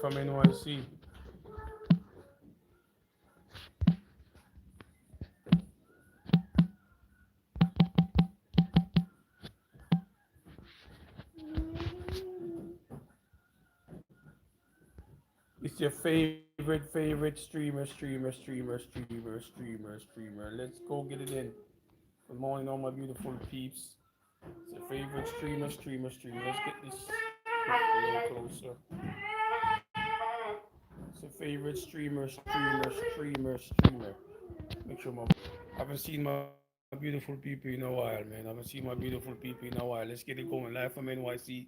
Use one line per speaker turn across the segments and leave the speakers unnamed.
morning from NYC. It's your favorite streamer. Let's go get it in. Good morning, all my beautiful peeps. It's your favorite streamer. Let's get this a little closer. It's your favorite streamer. Make sure my I haven't seen my beautiful people in a while, man. I haven't seen my beautiful people in a while. Let's get it going. Live from NYC.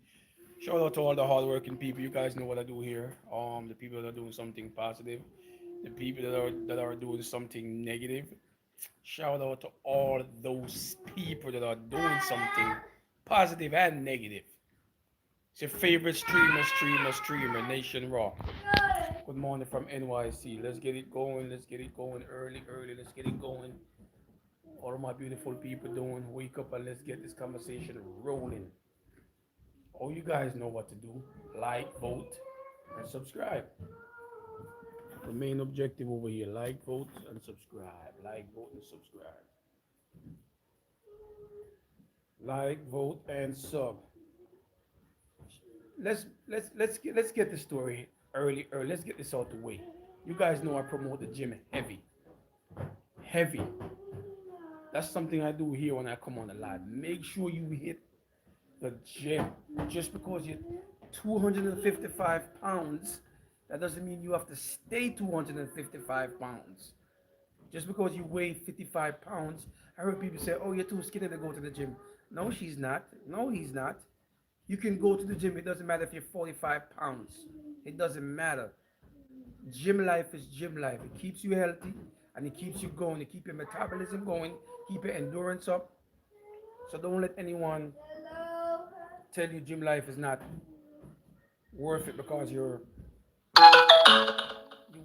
Shout out to all the hardworking people. You guys know what I do here. The people that are doing something positive, the people that are doing something negative. Shout out to all those people that are doing something positive and negative. It's your favorite streamer, Nation Rock. Good morning from NYC. Let's get it going. Let's get it going early. Let's get it going. All of my beautiful people doing. Wake up and let's get this conversation rolling. All you guys know what to do. Like, vote, and subscribe. The main objective over here. Like, vote, and subscribe. Like, vote, and subscribe. Like, vote, and sub. Let's get the story early. Let's get this out the way. You guys know I promote the gym heavy. That's something I do here when I come on the live. Make sure you hit the gym. Just because you're 255 pounds, that doesn't mean you have to stay 255 pounds. Just because you weigh 55 pounds, I heard people say, oh, you're too skinny to go to the gym. No, she's not. No, he's not. You can go to the gym. It doesn't matter if you're 45 pounds. It doesn't matter. Gym life is gym life. It keeps you healthy and it keeps you going. It keeps your metabolism going, keep your endurance up. So don't let anyone tell you gym life is not worth it because you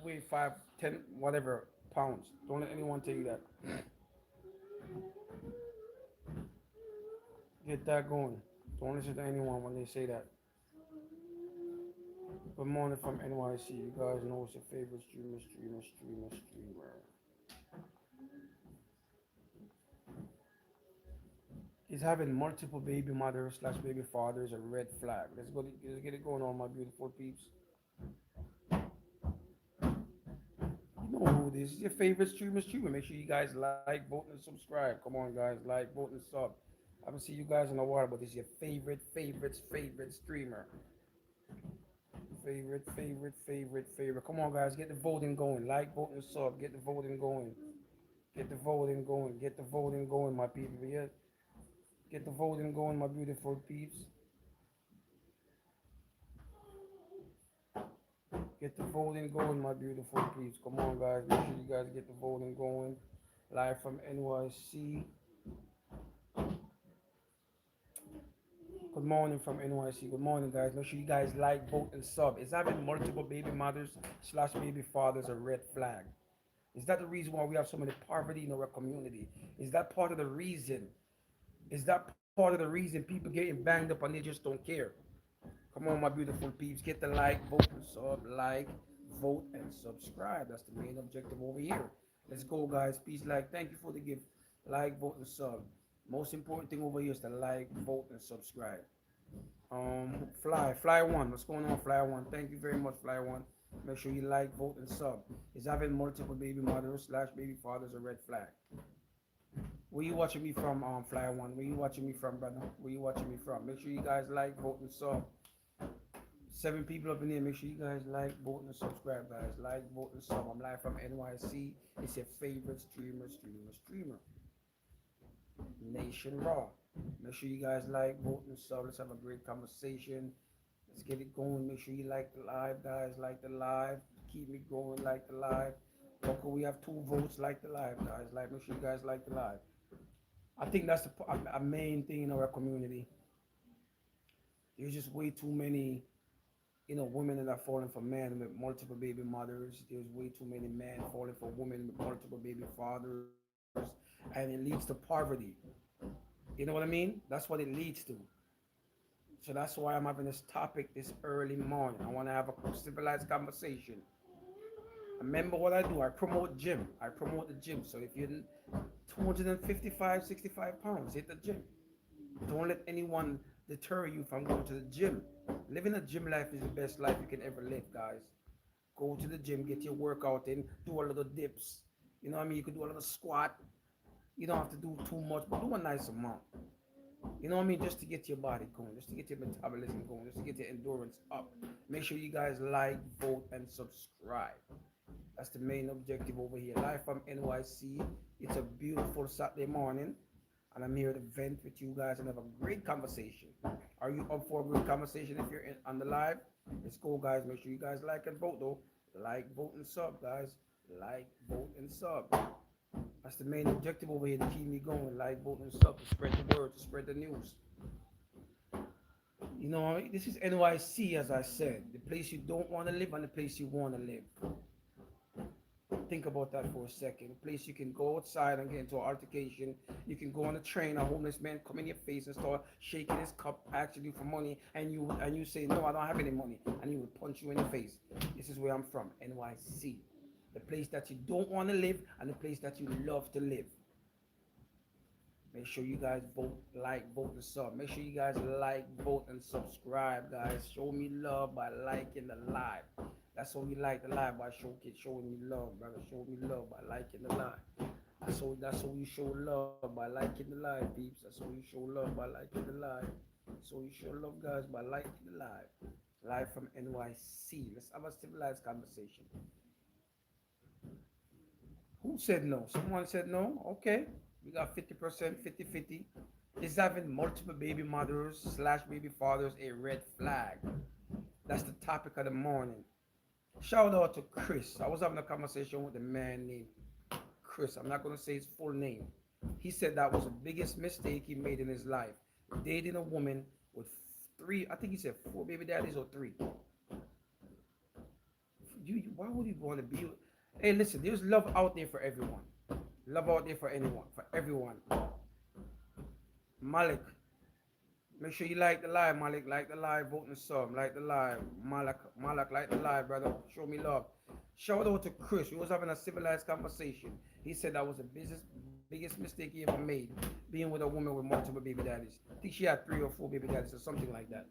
weigh 5, 10, whatever pounds. Don't let anyone tell you that. Get that going. Don't listen to anyone when they say that. Good morning from NYC. You guys know it's your favorite streamer. Is having multiple baby mothers slash baby fathers a red flag? Let's get it going on, my beautiful peeps. You know who this is. Your favorite streamer. Make sure you guys like, vote, and subscribe. Come on, guys. Like, vote, and sub. I haven't seen you guys in a while, but this is your favorite streamer. Favorite. Come on, guys. Get the voting going. Like, vote, and sub. Get the voting going. Get the voting going, my people. Yeah. Get the voting going, my beautiful peeps. Get the voting going, my beautiful peeps. Come on, guys. Make sure you guys get the voting going. Live from NYC. Good morning from NYC. Good morning, guys. Make sure you guys like, vote, and sub. Is having multiple baby mothers slash baby fathers a red flag? Is that the reason why we have so many poverty in our community? Is that part of the reason? Is that part of the reason people getting banged up and they just don't care? Come on, my beautiful peeps. Get the like, vote, and sub. Like, vote, and subscribe. That's the main objective over here. Let's go, guys. Peace, like. Thank you for the gift. Like, vote, and sub. Most important thing over here is to like, vote, and subscribe. Fly One. What's going on, Fly One? Thank you very much, Fly One. Make sure you like, vote, and sub. Is having multiple baby mothers slash baby fathers a red flag? Where you watching me from, Fly One? Where you watching me from, brother? Where you watching me from? Make sure you guys like, vote, and sub. 7 people up in here. Make sure you guys like, vote, and subscribe, guys. Like, vote, and sub. I'm live from NYC. It's your favorite streamer. Nation Raw. Make sure you guys like, vote, and sub. Let's have a great conversation. Let's get it going. Make sure you like the live, guys. Like the live. Keep me going. Like the live. Okay, we have 2 votes. Like the live, guys. Like, make sure you guys like the live. I think that's a main thing in our community. There's just way too many, women that are falling for men with multiple baby mothers. There's way too many men falling for women with multiple baby fathers, and it leads to poverty. You know what I mean? That's what it leads to. So that's why I'm having this topic this early morning. I want to have a civilized conversation. Remember what I do? I promote gym. I promote the gym. So if you're 255, 65 pounds, hit the gym. Don't let anyone deter you from going to the gym. Living a gym life is the best life you can ever live, guys. Go to the gym, get your workout in, do a little dips. You know what I mean? You could do a little squat. You don't have to do too much, but do a nice amount. You know what I mean? Just to get your body going, just to get your metabolism going, just to get your endurance up. Make sure you guys like, vote, and subscribe. That's the main objective over here. Live from NYC. It's a beautiful Saturday morning, and I'm here to vent with you guys and have a great conversation. Are you up for a great conversation if you're on the live? Let's go, guys. Make sure you guys like and vote, though. Like, vote, and sub, guys. Like, vote, and sub. That's the main objective over here to keep me going. Like, vote, and sub, to spread the word, to spread the news. You know, this is NYC, as I said. The place you don't want to live and the place you want to live. Think about that for a second. A place you can go outside and get into an altercation. You can go on a train, a homeless man come in your face and start shaking his cup, asking you for money, and you say, no, I don't have any money, and he will punch you in the face. This is where I'm from, NYC. The place that you don't want to live and the place that you love to live. Make sure you guys vote, like, vote, and sub. Make sure you guys like, vote, and subscribe, guys. Show me love by liking the live. That's how we like the live, by showing me love, brother. Show me love by liking the live. That's how you show love, by liking the live, peeps. That's how you show love, by liking the live. So you show love, guys, by liking the live. Live from NYC. Let's have a civilized conversation. Who said no? Someone said no? Okay. We got 50%, 50-50. Is having multiple baby mothers slash baby fathers a red flag? That's the topic of the morning. Shout out to Chris. I was having a conversation with a man named Chris. I'm not going to say his full name. He said that was the biggest mistake he made in his life. Dating a woman with three, I think he said four baby daddies or three. Why would you want to be? Hey, listen, there's love out there for everyone. Love out there for anyone, for everyone. Malik, make sure you like the live, Malik. Like the live, vote and sub. Like the live. Malik, like the live, brother. Show me love. Shout out to Chris. We was having a civilized conversation. He said that was the biggest mistake he ever made, being with a woman with multiple baby daddies. I think she had 3 or 4 baby daddies or something like that.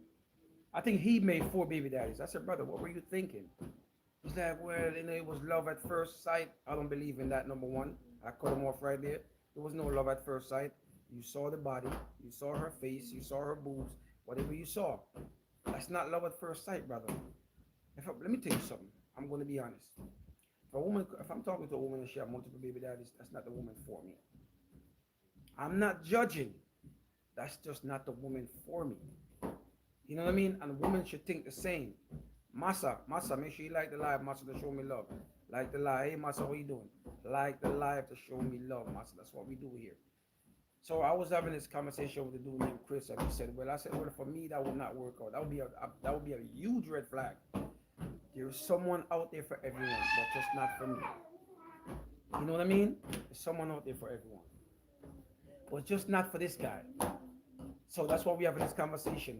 I think he made 4 baby daddies. I said, brother, what were you thinking? He's like, well, it was love at first sight. I don't believe in that, number one. I cut him off right there. There was no love at first sight. You saw the body, you saw her face, you saw her boobs, whatever you saw. That's not love at first sight, brother. Let me tell you something. I'm going to be honest. If I'm talking to a woman and she has multiple baby daddies, that's not the woman for me. I'm not judging. That's just not the woman for me. You know what I mean? And a woman should think the same. Massa, make sure you like the live, Massa, to show me love. Like the live. Hey, Massa, what you doing? Like the live to show me love, Massa. That's what we do here. So I was having this conversation with a dude named Chris, and he said, well, for me, that would not work out. That would be a huge red flag. There's someone out there for everyone, but just not for me. You know what I mean? There's someone out there for everyone, but just not for this guy. So that's why we having this conversation.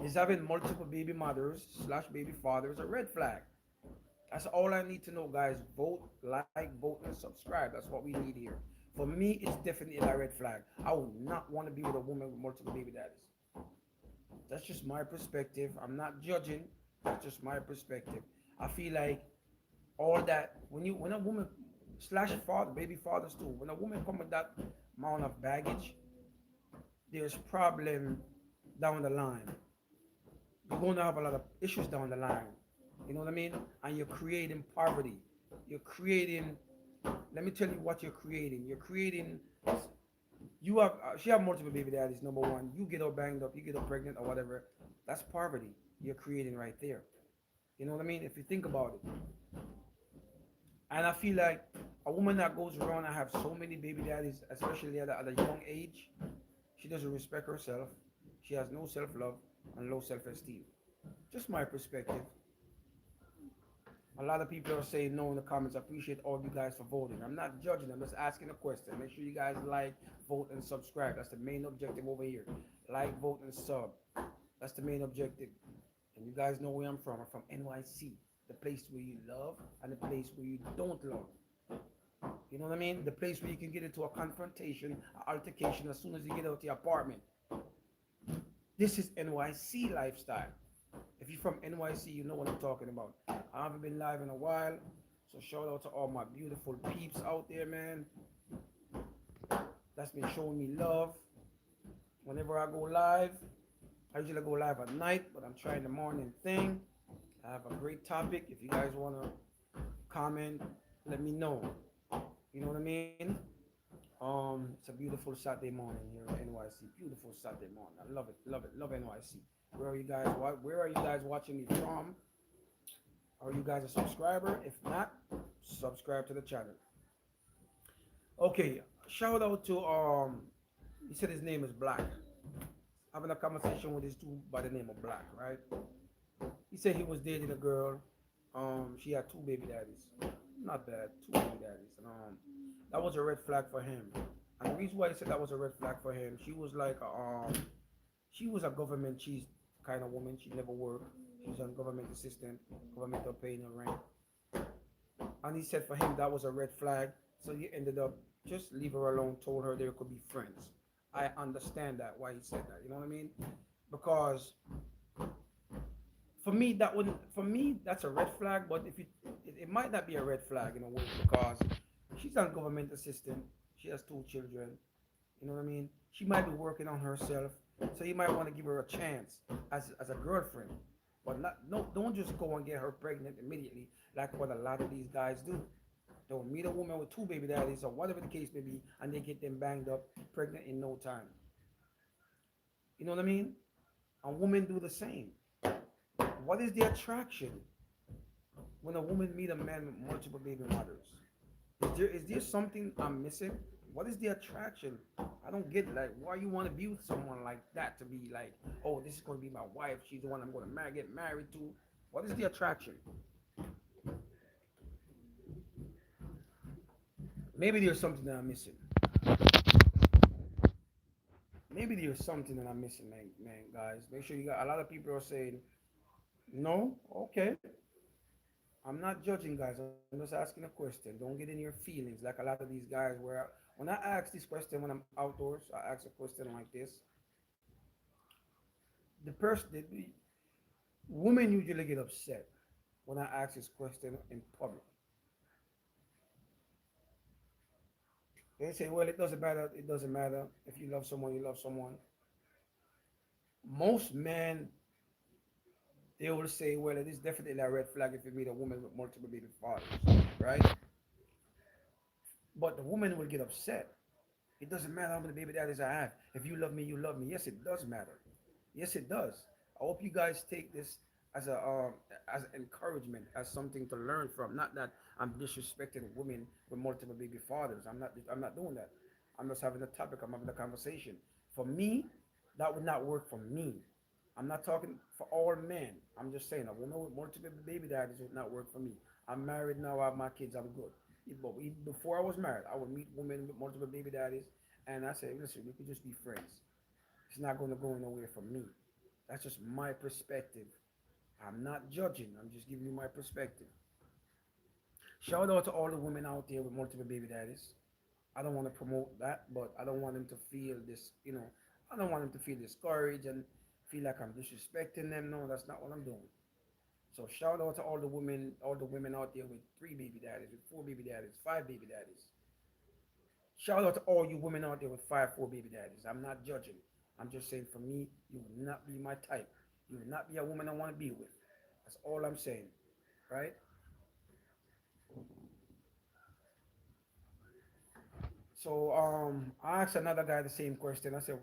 Is having multiple baby mothers slash baby fathers a red flag? That's all I need to know, guys. Vote, like, vote, and subscribe. That's what we need here. For me, it's definitely a red flag. I would not want to be with a woman with multiple baby daddies. That's just my perspective. I'm not judging. That's just my perspective. I feel like all that when a woman slash father, baby fathers too, when a woman come with that amount of baggage, there's problem down the line. You're going to have a lot of issues down the line. You know what I mean? And you're creating poverty. You're creating. Let me tell you what you're creating. You're creating. She have multiple baby daddies. Number one, you get her banged up, you get her pregnant or whatever. That's poverty you're creating right there. You know what I mean? If you think about it. And I feel like a woman that goes around and have so many baby daddies, especially at a young age, she doesn't respect herself. She has no self-love and low self-esteem. Just my perspective. A lot of people are saying no in the comments. I appreciate all you guys for voting. I'm not judging. I'm just asking a question. Make sure you guys like, vote, and subscribe. That's the main objective over here. Like, vote, and sub. That's the main objective. And you guys know where I'm from. I'm from NYC, the place where you love and the place where you don't love. You know what I mean? The place where you can get into a confrontation, an altercation as soon as you get out the apartment. This is NYC lifestyle. If you're from NYC, you know what I'm talking about. I haven't been live in a while, so shout out to all my beautiful peeps out there, man. That's been showing me love. Whenever I go live, I usually go live at night, but I'm trying the morning thing. I have a great topic. If you guys want to comment, let me know. You know what I mean? It's a beautiful Saturday morning here in NYC. Beautiful Saturday morning. I love it, love it, love NYC. Where are you guys? Where are you guys watching me from? Are you guys a subscriber? If not, subscribe to the channel. Okay, shout out to he said his name is Black. Having a conversation with his dude by the name of Black, right? He said he was dating a girl. She had two baby daddies. Not bad, two baby daddies. And that was a red flag for him. And the reason why he said that was a red flag for him, she was a government cheese kind of woman. She never worked. She was a government assistant, government paying her rent. And he said for him that was a red flag. So he ended up just leave her alone, told her they could be friends. I understand that why he said that. You know what I mean? Because for me that's a red flag, but if it might not be a red flag in a way because she's a government assistant. She has two children. You know what I mean? She might be working on herself. So you might want to give her a chance as a girlfriend. But not, no, don't just go and get her pregnant immediately like what a lot of these guys do. They'll meet a woman with two baby daddies or whatever the case may be, and they get them banged up, pregnant in no time. You know what I mean? And women do the same. What is the attraction when a woman meet a man with multiple baby mothers? Is there something I'm missing? What is the attraction? I don't get it. Like, why you want to be with someone like that to be like, oh, this is going to be my wife. She's the one I'm going to get married to. What is the attraction? Maybe there's something that I'm missing. Maybe there's something that I'm missing, man, guys. Make sure you got a lot of people are saying, no, okay. I'm not judging, guys. I'm just asking a question. Don't get in your feelings like a lot of these guys. Where when I ask this question when I'm outdoors, I ask a question like this. The women usually get upset when I ask this question in public. They say, "Well, it doesn't matter. It doesn't matter. If you love someone, you love someone." Most men they will say, "Well, it is definitely a red flag if you meet a woman with multiple baby fathers, right?" But the woman will get upset. It doesn't matter how many baby daddies I have. If you love me, you love me. Yes, it does matter. Yes, it does. I hope you guys take this as a as encouragement, as something to learn from. Not that I'm disrespecting women with multiple baby fathers. I'm not doing that. I'm just having a topic. I'm having a conversation. For me, that would not work for me. I'm not talking for all men. I'm just saying a woman with multiple baby daddies would not work for me. I'm married now. I have my kids. I'm good. But before I was married, I would meet women with multiple baby daddies, and I said, listen, we could just be friends. It's not going to go nowhere for me. That's just my perspective. I'm not judging. I'm just giving you my perspective. Shout out to all the women out there with multiple baby daddies. I don't want to promote that, but I don't want them to feel this, I don't want them to feel discouraged and feel like I'm disrespecting them. No, that's not what I'm doing. So shout out to all the women out there with three baby daddies, with four baby daddies, five baby daddies. Shout out to all you women out there with five, four baby daddies. I'm not judging. I'm just saying for me, you will not be my type. You will not be a woman I want to be with. That's all I'm saying. Right? So I asked another guy the same question. I said,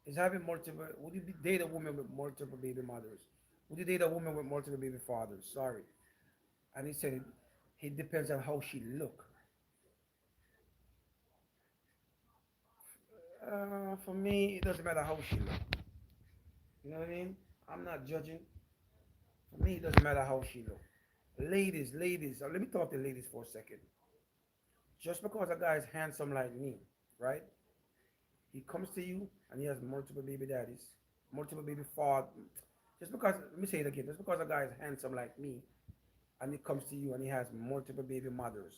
is having multiple would you date a woman with multiple baby mothers? Would you date a woman with multiple baby fathers? Sorry. And he said it depends on how she look. For me, it doesn't matter how she look. You know what I mean? I'm not judging. For me, it doesn't matter how she look. Ladies, let me talk to ladies for a second. Just because a guy is handsome like me, right? He comes to you and he has multiple baby daddies, multiple baby fathers. Just because, let me say it again, just because a guy is handsome like me and he comes to you and he has multiple baby mothers,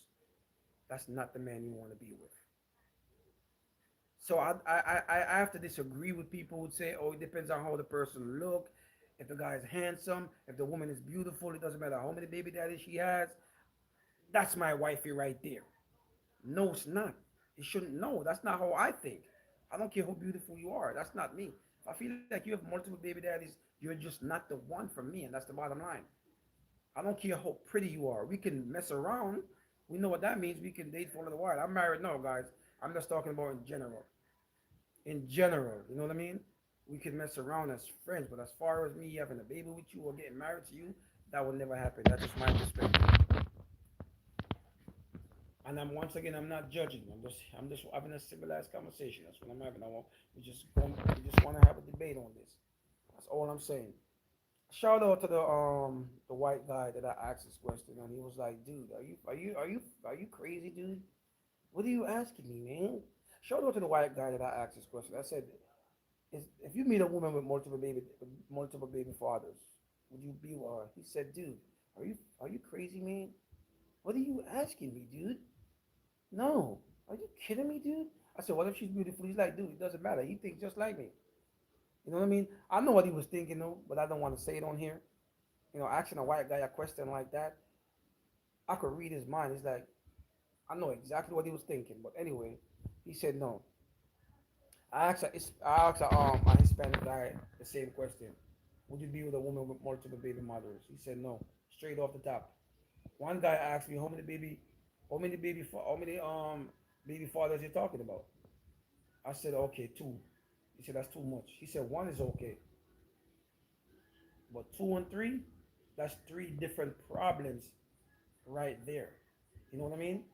that's not the man you want to be with. So I have to disagree with people who say, oh, it depends on how the person look. If the guy is handsome, if the woman is beautiful, it doesn't matter how many baby daddies she has. That's my wifey right there. No, it's not. It shouldn't. No, that's not how I think. I don't care how beautiful you are. That's not me. If I feel like you have multiple baby daddies, you're just not the one for me, and that's the bottom line. I don't care how pretty you are. We can mess around. We know what that means. We can date for a little while. I'm married now, guys. I'm just talking about in general. In general, you know what I mean? We can mess around as friends, but as far as me having a baby with you or getting married to you, that will never happen. That's just my perspective. And I'm once again, I'm not judging. I'm just having a civilized conversation. That's what I'm having. We just want to have a debate on this. That's all I'm saying. Shout out to the white guy that I asked this question, and he was like, "Dude, are you crazy, dude? What are you asking me, man?" Shout out to the white guy that I asked this question. I said, if you meet a woman with multiple baby fathers, would you be with her? He said, "Dude, are you crazy, man? What are you asking me, dude? No, are you kidding me, dude?" I said, "What if she's beautiful?" He's like, "Dude, it doesn't matter. He thinks just like me." You know what I mean? I know what he was thinking though, but I don't want to say it on here. Asking a white guy a question like that, I could read his mind. He's like, I know exactly what he was thinking. But anyway, he said no. I asked a Hispanic guy the same question. Would you be with a woman with multiple baby mothers? He said no, straight off the top. One guy asked me how many baby fathers you talking about? I said okay, two. He said that's too much. He said one is okay, but two and three, that's three different problems right there. You know what I mean?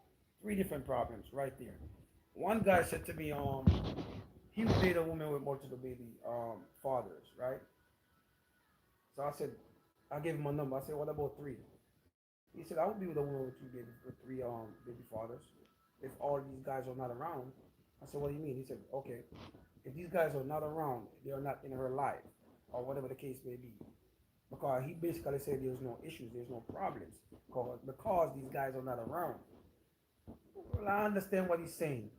Three different problems right there. One guy said to me, he would date a woman with multiple baby fathers, right? So I said, I gave him a number. I said, what about three? He said, I would be with a woman with three baby fathers if all these guys are not around. I said, what do you mean? He said, okay, if these guys are not around, they are not in her life, or whatever the case may be. Because he basically said there's no issues, there's no problems, because these guys are not around. Well, I understand what he's saying.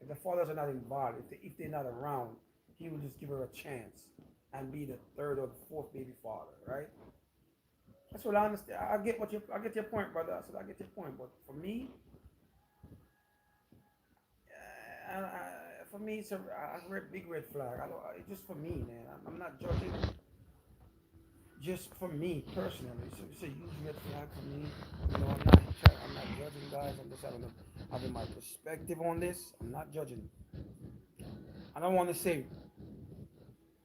If the fathers are not involved, if they're not around, he will just give her a chance and be the third or the fourth baby father, right? That's what I understand. I get your point, brother. I said I get your point, but for me, for me, it's a big red flag. I don't. It's just for me, man. I'm not judging. Just for me personally, it's a huge red flag for me. I'm not judging guys. I'm just having my perspective on this. I'm not judging. I don't want to say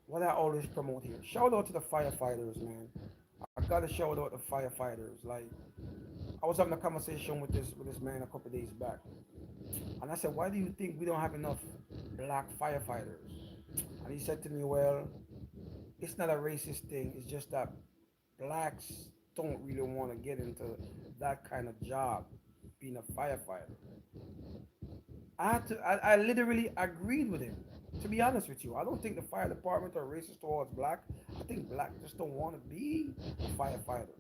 what I always promote here. Shout out to the firefighters, man. I gotta shout out the firefighters. Like I was having a conversation with this man a couple days back, and I said, "Why do you think we don't have enough black firefighters?" And he said to me, "Well, it's not a racist thing. It's just that blacks don't really want to get into that kind of job, being a firefighter." I literally agreed with him. To be honest with you, I don't think the fire department are racist towards black. I think black just don't want to be a firefighter.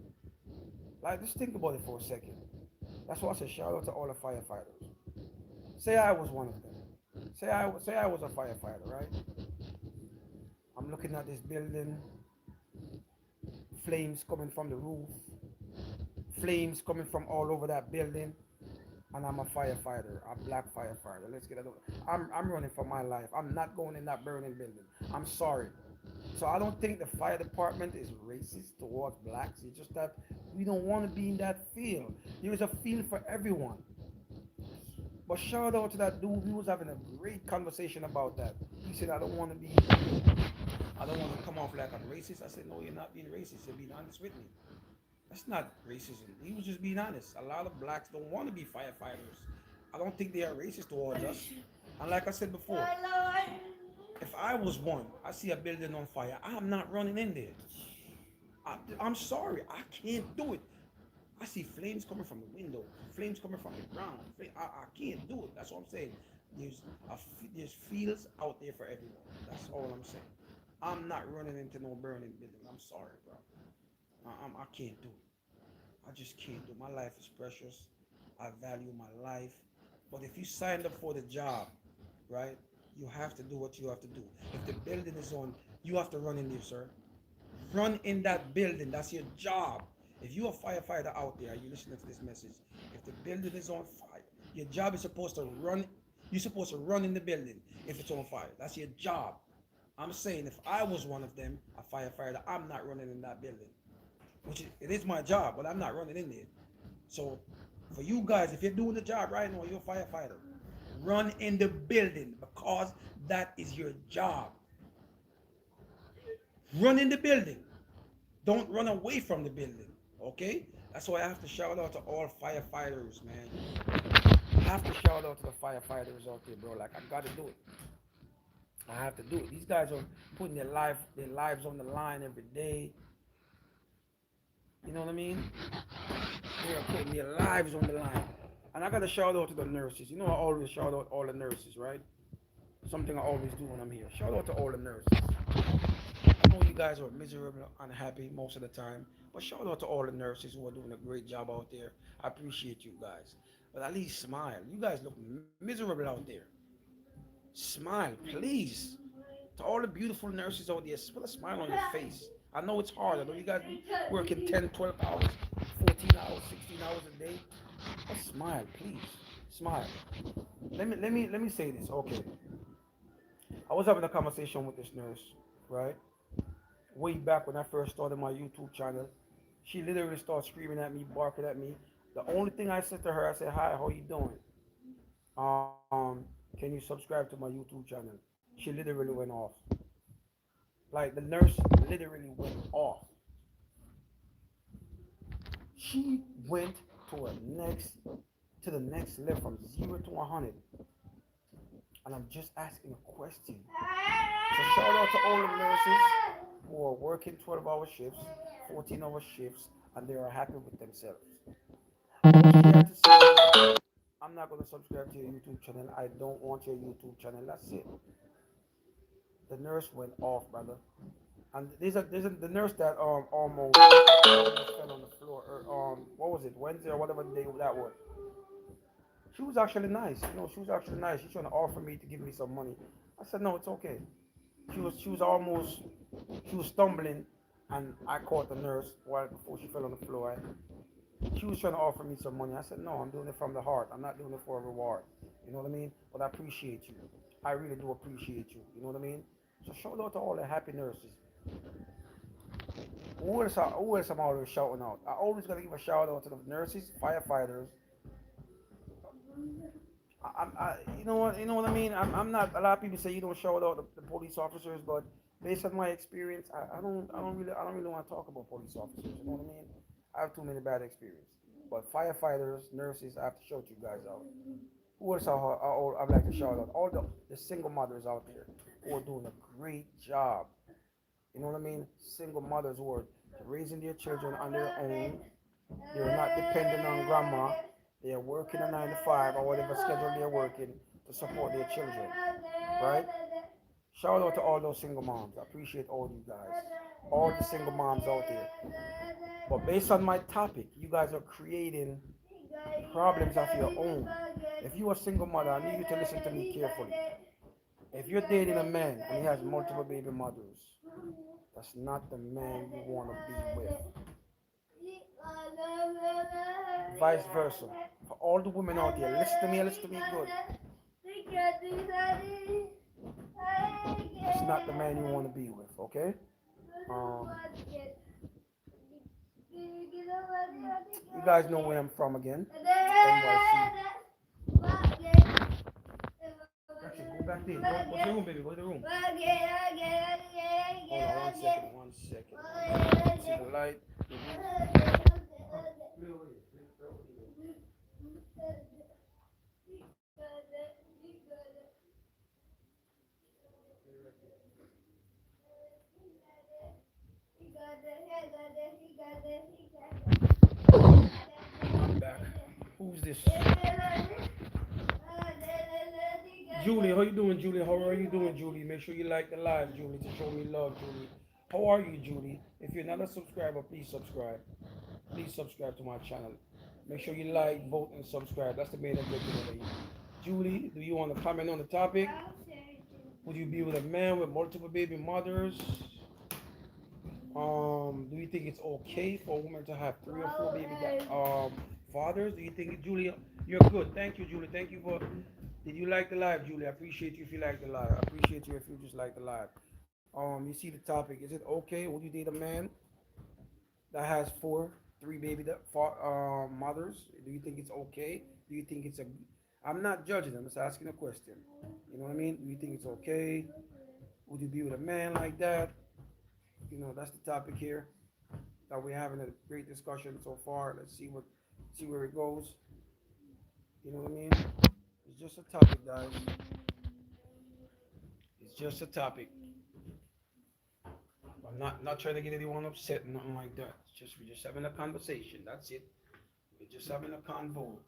Like, just think about it for a second. That's why I said shout out to all the firefighters. Say I was one of them. Say I was a firefighter, right? I'm looking at this building, flames coming from the roof, flames coming from all over that building, and I'm a firefighter, a black firefighter. Let's get it over. I'm running for my life. I'm not going in that burning building. I'm sorry. So I don't think the fire department is racist towards blacks. It's just that we don't want to be in that field. There is a field for everyone. But shout out to that dude. We was having a great conversation about that. He said, I don't want to come off like I'm racist. I said, no, you're not being racist. You're being honest with me. That's not racism. He was just being honest. A lot of blacks don't want to be firefighters. I don't think they are racist towards us. And like I said before, if I was one, I see a building on fire, I'm not running in there. I'm sorry, I can't do it. I see flames coming from the window, flames coming from the ground. I can't do it. That's what I'm saying. There's there's fields out there for everyone. That's all I'm saying. I'm not running into no burning building. I'm sorry, bro. I can't do it. I just can't do it. My life is precious. I value my life. But if you signed up for the job, right, you have to do what you have to do. If the building is on, you have to run in there, sir. Run in that building. That's your job. If you're a firefighter out there, you listening to this message. If the building is on fire, your job is supposed to run. You're supposed to run in the building if it's on fire. That's your job. I'm saying if I was one of them, a firefighter, I'm not running in that building. Which it is my job, but I'm not running in there. So for you guys, if you're doing the job right now, you're a firefighter. Run in the building because that is your job. Run in the building. Don't run away from the building. Okay? That's why I have to shout out to all firefighters, man. I have to shout out to the firefighters out there, bro. Like I gotta do it. I have to do it. These guys are putting their lives on the line every day. You know what I mean? They are putting their lives on the line. And I gotta shout out to the nurses. You know I always shout out all the nurses, right? Something I always do when I'm here. Shout out to all the nurses. I know you guys are miserable, unhappy most of the time, but shout out to all the nurses who are doing a great job out there. I appreciate you guys. But at least smile. You guys look miserable out there. Smile, please. To all the beautiful nurses out there, put a smile on your face. I know it's hard. I know you guys be working 10, 12 hours, 14 hours, 16 hours a day. But smile, please. Smile. Let me say this. Okay. I was having a conversation with this nurse, right? Way back when I first started my YouTube channel. She literally started screaming at me, barking at me. The only thing I said to her, I said, "Hi, how you doing? Can you subscribe to my YouTube channel?" She literally went off. Like the nurse literally went off. She went to a next to the next level from 0 to 100. And I'm just asking a question. So shout out to all the nurses who are working 12-hour shifts, 14-hour shifts, and they are happy with themselves. All she had to say is, I'm not going to subscribe to your YouTube channel. I don't want your YouTube channel. That's it. The nurse went off, brother. And the nurse that almost fell on the floor. What was it? Wednesday or whatever day that was. She was actually nice. You know, she was actually nice. She's trying to offer me to give me some money. I said no, it's okay. She was stumbling, and I caught the nurse while before she fell on the floor. She was trying to offer me some money. I said no, I'm doing it from the heart. I'm not doing it for a reward. You know what I mean? But I appreciate you. I really do appreciate you. You know what I mean? So shout out to all the happy nurses. Who else I'm always shouting out? I always gotta give a shout out to the nurses, firefighters. You know what I mean. I'm not. A lot of people say you don't shout out the police officers, but based on my experience, I don't really want to talk about police officers. You know what I mean? I have too many bad experience. But firefighters, nurses, I have to shout you guys out. Who else I'd like to shout out? All the single mothers out there who are doing a great job. You know what I mean? Single mothers who are raising their children on their own. They're not dependent on grandma. They are working a 9 to 5 or whatever schedule they're working to support their children. Right? Shout out to all those single moms. I appreciate all you guys. All the single moms out there. But based on my topic, you guys are creating problems of your own. If you are a single mother, I need you to listen to me carefully. If you're dating a man and he has multiple baby mothers, that's not the man you want to be with. Vice versa. For all the women out there, listen to me good. That's not the man you want to be with, okay? Um, you guys know where I'm from again. NYC. Actually, go back there. Go to the room, baby. Go to the room. Hold on 1 second. 1 second. See the light. I'm back. Who's this? Julie, how you doing, Julie? How are you doing, Julie? Make sure you like the live, Julie, to show me love, Julie. How are you, Julie? If you're not a subscriber, please subscribe. Please subscribe to my channel. Make sure you like, vote, and subscribe. That's the main objective over here. Julie, do you want to comment on the topic? Would you be with a man with multiple baby mothers? Do you think it's okay for a woman to have three or four fathers? Do you think, Julie, you're good? Thank you, Julie. Thank you for. Did you like the live, Julie? I appreciate you if you like the live. I appreciate you if you just like the live. You see the topic. Is it okay? Would you date a man that has three mothers? Do you think it's okay? Do you think it's a? I'm not judging. I'm just asking a question. You know what I mean? Do you think it's okay? Would you be with a man like that? That's the topic here that we're having a great discussion so far. Let's see where it goes. You know what I mean? It's just a topic, guys. It's just a topic. I'm not trying to get anyone upset, nothing like that. We're just having a conversation. That's it. We're just having a convo,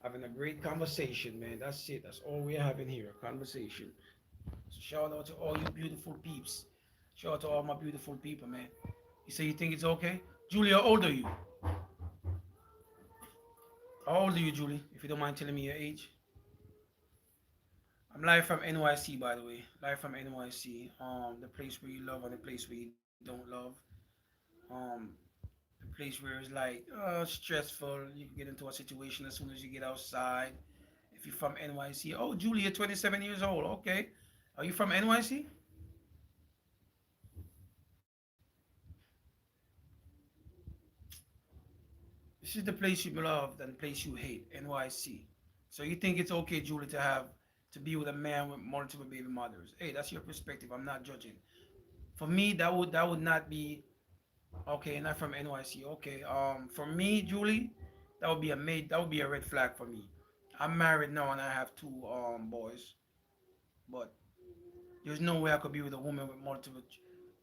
having a great conversation, man. That's it. That's all we're having here, a conversation. So shout out to all you beautiful peeps. Shout out to all my beautiful people, man. You say you think it's okay? Julie, how old are you? How old are you, Julie? If you don't mind telling me your age. I'm live from NYC, by the way. Live from NYC. The place where you love and the place where you don't love. Um, the place where it's like stressful. You can get into a situation as soon as you get outside. If you're from NYC, oh, Julie, you're 27 years old. Okay, are you from NYC? This is the place you love and the place you hate, NYC. So you think it's okay, Julie, to be with a man with multiple baby mothers? Hey, that's your perspective. I'm not judging. For me, that would not be okay. Not from NYC. Okay. For me, Julie, that would be a red flag for me. I'm married now and I have two boys, but there's no way I could be with a woman with multiple.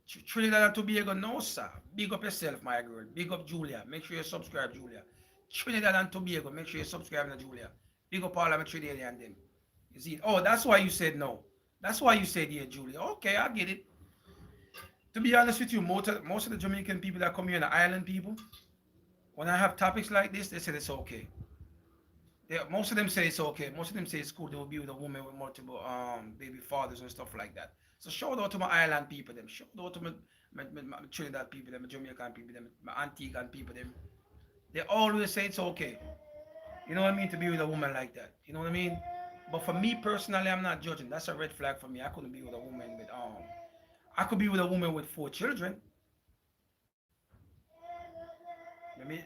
Trinidad and Tobago, no sir. Big up yourself, my girl. Big up Julia. Make sure you subscribe, Julia. Trinidad and Tobago, make sure you subscribe to Julia. Big up all of my Trinidad and them. You see? Oh, that's why you said no. That's why you said yeah, Julia. Okay, I get it. To be honest with you, most of the Jamaican people that come here, the island people, when I have topics like this, they said it's okay. Most of them say it's okay. Most of them say it's cool. They will be with a woman with multiple baby fathers and stuff like that. So shout out to my island people, them. Shout out to my Trinidad people, them, my Jamaican people, them, my Antiguan people, them. They always say it's okay. You know what I mean? To be with a woman like that. You know what I mean? But for me personally, I'm not judging. That's a red flag for me. I couldn't be with a woman with I could be with a woman with four children. Let me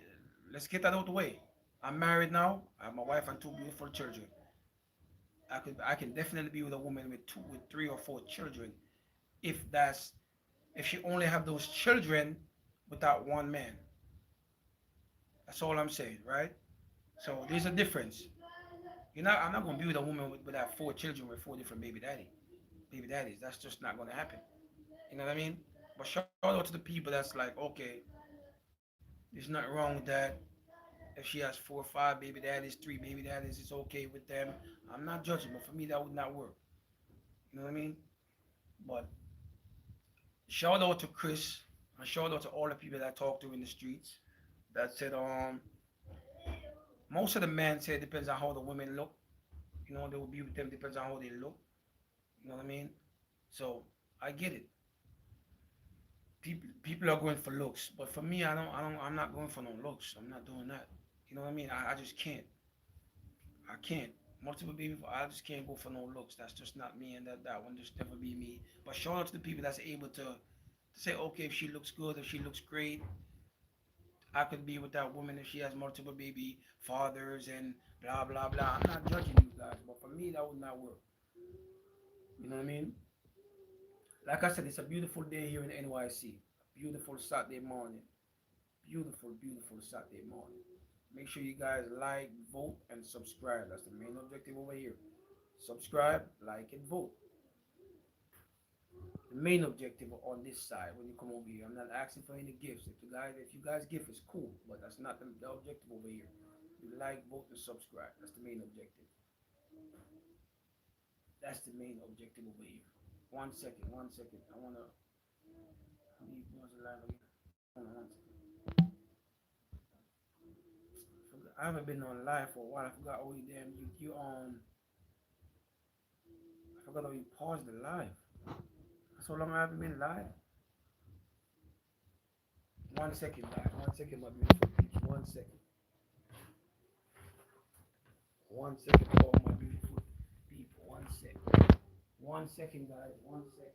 let's get that out of the way. I'm married now. I have my wife and two beautiful children. I can definitely be with a woman with three or four children if that's if she only have those children without one man. That's all I'm saying, right? So there's a difference. I'm not gonna be with a woman with that four children with four different baby daddies. That's just not gonna happen. You know what I mean? But shout out to the people that's like, okay, there's nothing wrong with that. If she has four or five baby daddies, three baby daddies, it's okay with them. I'm not judging, but for me that would not work. You know what I mean? But shout out to Chris and shout out to all the people that I talked to in the streets that said most of the men say it depends on how the women look. They will be with them depends on how they look. You know what I mean? So I get it. People are going for looks, but for me, I'm not going for no looks. I'm not doing that. You know what I mean? I just can't. I can't. Multiple people, I just can't go for no looks. That's just not me, and that one just never be me. But shout out to the people that's able to say, okay, if she looks good, if she looks great, I could be with that woman if she has multiple baby fathers and blah blah blah. I'm not judging you guys, but for me, that would not work. You know what I mean? Like I said, it's a beautiful day here in NYC. Beautiful Saturday morning. Beautiful, beautiful Saturday morning. Make sure you guys like, vote, and subscribe. That's the main objective over here. Subscribe, like, and vote. The main objective on this side when you come over here. I'm not asking for any gifts. If you guys give, it's cool, but that's not the objective over here. You like, vote, and subscribe. That's the main objective. That's the main objective over here. 1 second, 1 second. I wanna leave pause the live again. Hold on 1 second. I haven't been on live for a while. I forgot how you damn I forgot how you paused the live. So long I haven't been live. 1 second, guys. 1 second, my beautiful peeps. 1 second. 1 second for all my beautiful people. 1 second. 1 second, guys. 1 second.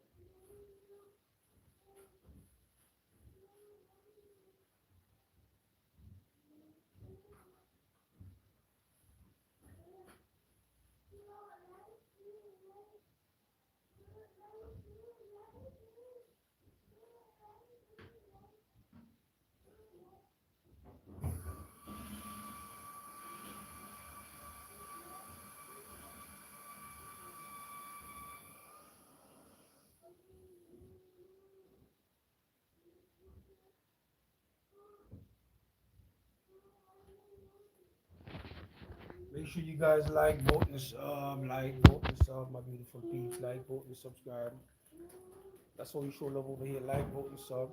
Make sure you guys like, vote, and sub, my beautiful peeps. Like, vote, and subscribe. That's what we show love over here. Like, vote, and sub.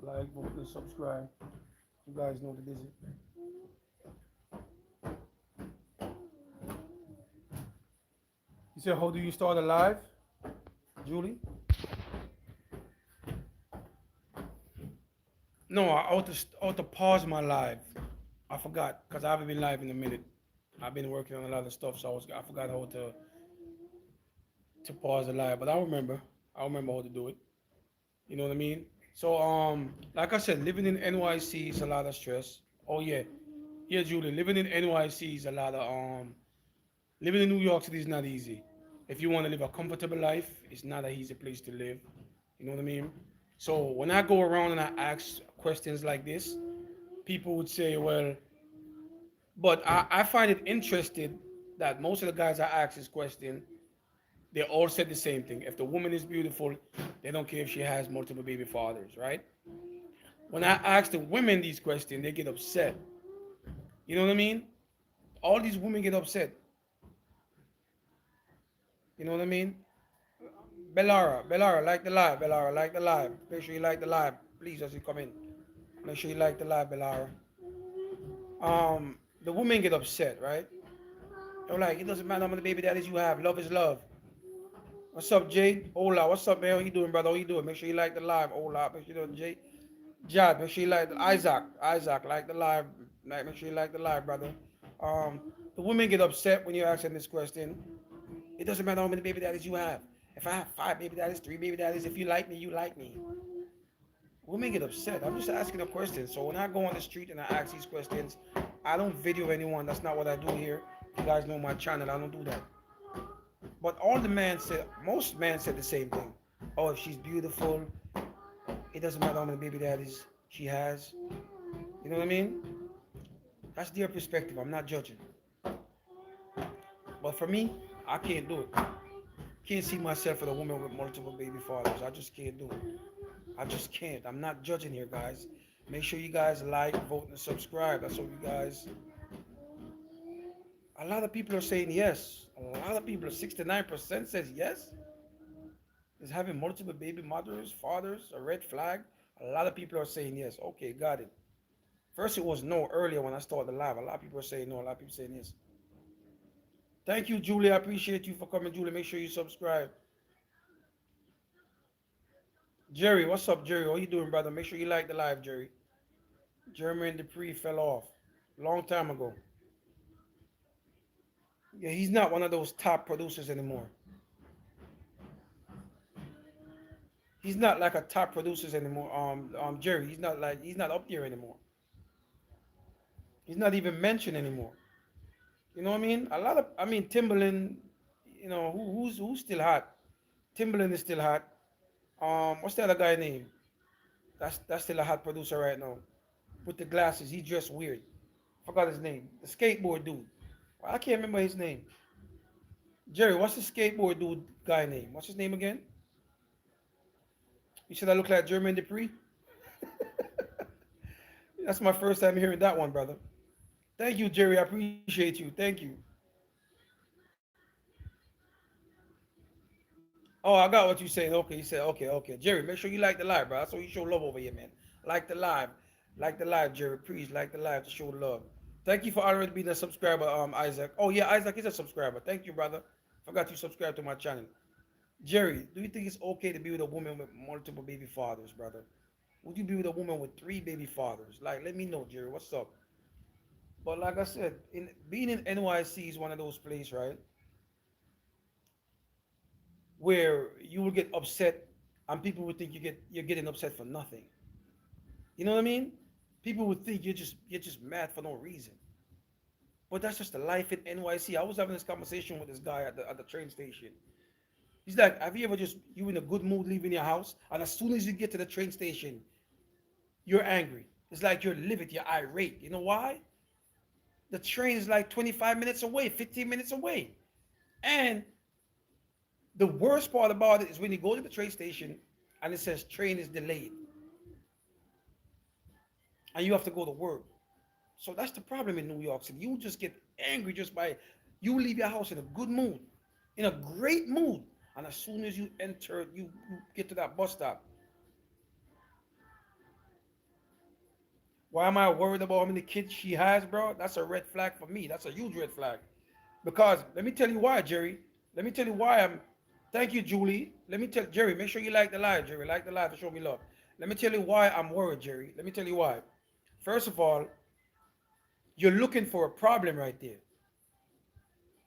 Like, vote, and subscribe. You guys know what it is. You said, how do you start a live, Julie? No, I ought to pause my live. I forgot because I haven't been live in a minute. I've been working on a lot of stuff, so I forgot how to pause the live. But I remember how to do it. You know what I mean? So like I said, living in NYC is a lot of stress. Oh yeah, yeah, Julie, living in NYC is a lot of living in New York City is not easy. If you want to live a comfortable life, it's not an easy place to live. You know what I mean? So when I go around and I ask questions like this, people would say, well, but I find it interesting that most of the guys I ask this question, they all said the same thing. If the woman is beautiful, they don't care if she has multiple baby fathers, right? When I ask the women these questions, they get upset. You know what I mean? All these women get upset. You know what I mean? Bellara, like the live. Bellara, like the live. Make sure you like the live, please, as you come in. Make sure you like the live, Bellara. The women get upset, right? They're like, it doesn't matter how many baby daddies you have. Love is love. What's up, Jade? Hola, what's up, man? How you doing, brother? How you doing? Make sure you like the live. Hola, make sure you doing, Jade. Jad, make sure you like the Isaac, like the live. Like, make sure you like the live, brother. Um, the women get upset when you're asking this question. It doesn't matter how many baby daddies you have. If I have 5 baby daddies, 3 baby daddies, if you like me, you like me. Women get upset. I'm just asking a question. So when I go on the street and I ask these questions, I don't video anyone. That's not what I do here. You guys know my channel. I don't do that. But all the men said, most men said the same thing. Oh, if she's beautiful, it doesn't matter how many baby daddies she has. You know what I mean? That's their perspective. I'm not judging. But for me, I can't do it. Can't see myself with a woman with multiple baby fathers. I just can't do it. I just can't. I'm not judging here, guys. Make sure you guys like, vote, and subscribe. That's what you guys. A lot of people are saying yes. A lot of people, 69% says yes. Is having multiple baby mothers, fathers, a red flag? A lot of people are saying yes. Okay, got it. First it was no earlier when I started the live. A lot of people are saying no. A lot of people saying yes. Thank you, Julie. I appreciate you for coming, Julie. Make sure you subscribe. Jerry, what's up, Jerry? How you doing, brother? Make sure you like the live, Jerry. Jermaine Dupri fell off long time ago. Yeah, he's not one of those top producers anymore. He's not like a top producers anymore. Jerry, he's not up there anymore. He's not even mentioned anymore. You know what I mean? I mean, Timberland. You know who's still hot? Timberland is still hot. What's the other guy name? That's still a hot producer right now. With the glasses, he dressed weird. Forgot his name. The skateboard dude. I can't remember his name. Jerry, what's the skateboard dude guy name? What's his name again? You said I look like Jermaine Dupri? That's my first time hearing that one, brother. Thank you, Jerry. I appreciate you. Thank you. Oh, I got what you're saying. Okay, you said okay, okay. Jerry, make sure you like the live, bro. That's why you show love over here, man. Like the live. Like the live, Jerry. Please like the live to show love. Thank you for already being a subscriber, Isaac. Oh yeah, Isaac is a subscriber. Thank you, brother. Forgot you subscribe to my channel. Jerry, do you think it's okay to be with a woman with multiple baby fathers, brother? Would you be with a woman with three baby fathers? Like, let me know, Jerry. What's up? But like I said, in being in NYC is one of those places, right, where you will get upset, and people would think you're getting upset for nothing. You know what I mean? People would think you're just mad for no reason. But that's just the life in NYC. I was having this conversation with this guy at the train station. He's like, have you ever just you in a good mood leaving your house, and as soon as you get to the train station, you're angry. It's like you're livid, you're irate. You know why? The train is like 25 minutes away, 15 minutes away. And the worst part about it is when you go to the train station and it says train is delayed and you have to go to work. So that's the problem in New York City. You just get angry just by you leave your house in a good mood, in a great mood. And as soon as you enter, you get to that bus stop. Why am I worried about how many kids she has, bro? That's a red flag for me. That's a huge red flag. Because let me tell you why, Jerry. Let me tell you why I'm. Thank you, Julie. Let me tell Jerry. Make sure you like the live, Jerry. Like the live to show me love. Let me tell you why I'm worried, Jerry. Let me tell you why. First of all, you're looking for a problem right there.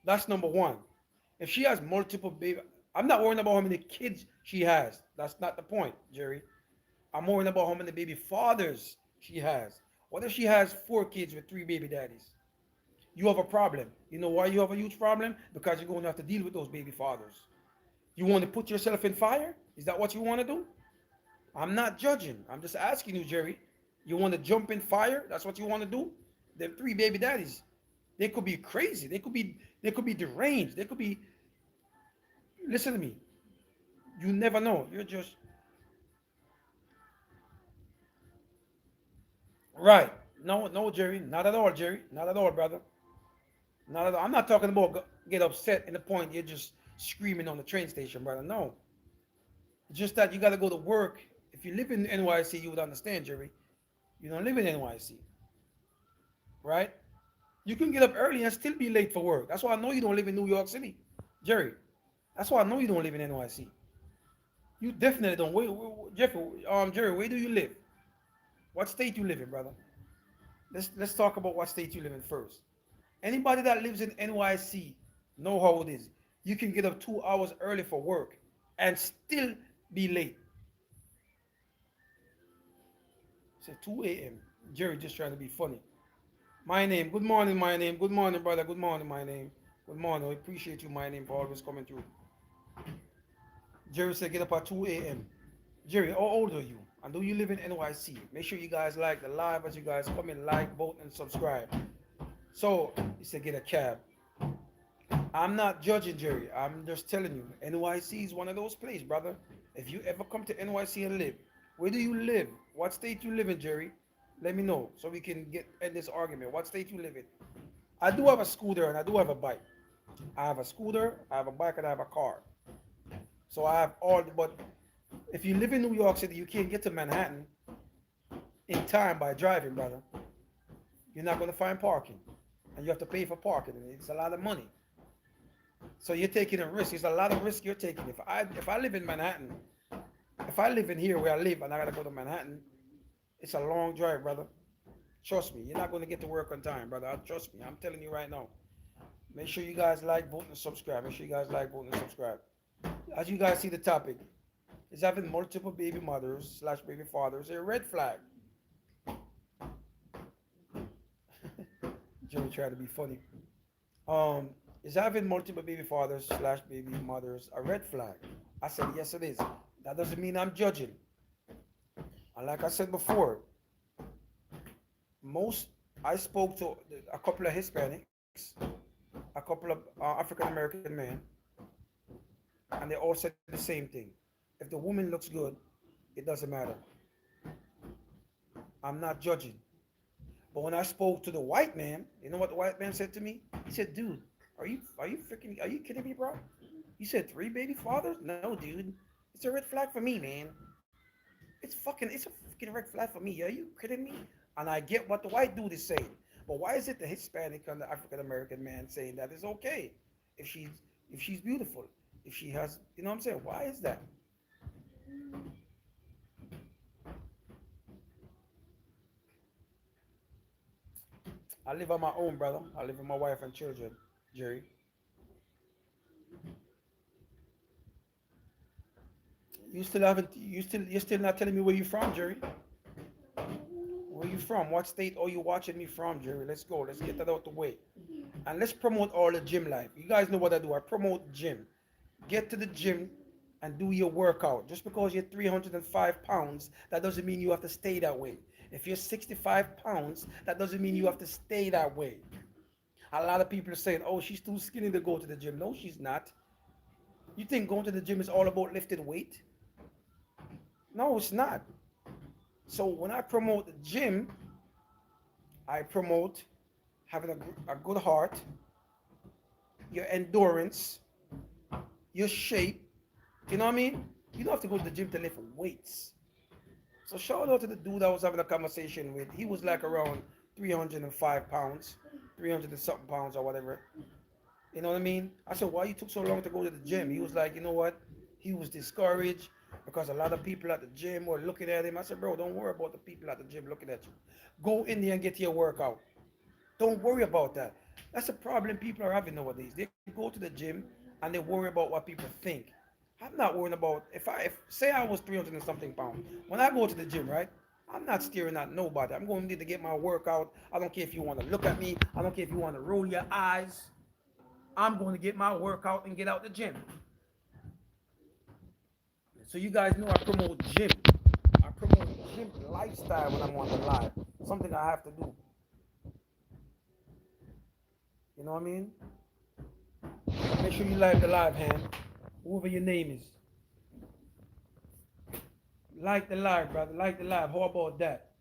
That's number one. If she has multiple baby, I'm not worrying about how many kids she has. That's not the point, Jerry. I'm worrying about how many baby fathers she has. What if she has four kids with three baby daddies? You have a problem. You know why you have a huge problem? Because you're going to have to deal with those baby fathers. You want to put yourself in fire? Is that what you want to do? I'm not judging. I'm just asking you, Jerry. You want to jump in fire? That's what you want to do? The three baby daddies. They could be crazy. They could be deranged. They could be listen to me. You never know. You're just right. No, no, Jerry. Not at all, Jerry. Not at all, brother. Not at all. I'm not talking about get upset in the point you're just screaming on the train station, brother. No. It's just that you got to go to work. If you live in NYC, you would understand, Jerry. You don't live in NYC, right? You can get up early and still be late for work. That's why I know you don't live in New York City, Jerry. That's why I know you don't live in NYC. You definitely don't. Jeffrey, Jerry, where do you live? What state you live in, brother? Let's talk about what state you live in first. Anybody that lives in NYC know how it is. You can get up 2 hours early for work and still be late. Say 2 a.m. Jerry just trying to be funny. My name. Good morning, my name. Good morning, brother. Good morning, my name. Good morning. I appreciate you, my name, for always coming through. Jerry said get up at 2 a.m. Jerry, how old are you? And do you live in NYC? Make sure you guys like the live as you guys come in, like, vote, and subscribe. So he said get a cab. I'm not judging Jerry. I'm just telling you, NYC is one of those places, brother. If you ever come to NYC and live, where do you live? What state you live in, Jerry? Let me know so we can get end this argument. What state you live in? I do have a scooter and I do have a bike. I have a scooter, I have a bike, and I have a car. So I have all. But if you live in New York City, you can't get to Manhattan in time by driving, brother. You're not going to find parking, and you have to pay for parking. And it's a lot of money. So you're taking a risk. It's a lot of risk you're taking. If I live in Manhattan, if I live in here where I live and I gotta go to Manhattan, it's a long drive, brother. Trust me, you're not gonna get to work on time, brother. Trust me, I'm telling you right now. Make sure you guys like, vote, and subscribe. Make sure you guys like, vote, and subscribe. As you guys see the topic, is having multiple baby mothers slash baby fathers a red flag? Joey trying to be funny. Um, is having multiple baby fathers slash baby mothers a red flag? I said yes, it is. That doesn't mean I'm judging. And like I said before, most I spoke to a couple of Hispanics, a couple of African American men, and they all said the same thing. If the woman looks good, it doesn't matter. I'm not judging. But when I spoke to the white man, you know what the white man said to me? He said, "Dude, are you freaking are you kidding me, bro? You said three baby fathers? No, dude. It's a red flag for me, man. It's a fucking red flag for me. Are you kidding me?" And I get what the white dude is saying. But why is it the Hispanic and the African American man saying that it's okay if she's beautiful, if she has, you know what I'm saying? Why is that? I live on my own, brother. I live with my wife and children, Jerry. You still haven't you're still not telling me where you from, Jerry. Where you from? What state are you watching me from, Jerry? Let's go. Let's get that out the way. And let's promote all the gym life. You guys know what I do. I promote gym. Get to the gym and do your workout. Just because you're 305 pounds, that doesn't mean you have to stay that way. If you're 65 pounds, that doesn't mean you have to stay that way. A lot of people are saying, oh, she's too skinny to go to the gym. No, she's not. You think going to the gym is all about lifting weight? No, it's not. So when I promote the gym, I promote having a good heart, your endurance, your shape. You know what I mean? You don't have to go to the gym to lift weights. So shout out to the dude I was having a conversation with. He was like around 305 pounds, 300 and something pounds or whatever. You know what I mean? I said, why you took so long to go to the gym? He was like, you know what? He was discouraged because a lot of people at the gym were looking at him. I said, bro, don't worry about the people at the gym looking at you. Go in there and get your workout. Don't worry about that. That's a problem people are having nowadays. They go to the gym and they worry about what people think. I'm not worrying about if say I was 300 and something pounds. When I go to the gym, right? I'm not staring at nobody. I'm going to need to get my workout. I don't care if you want to look at me. I don't care if you want to roll your eyes. I'm going to get my workout and get out the gym. So you guys know I promote gym. I promote gym lifestyle when I'm on the live. Something I have to do. You know what I mean? Make sure you like the live, hand. Whoever your name is. Like the live, brother. Like the live. How about that?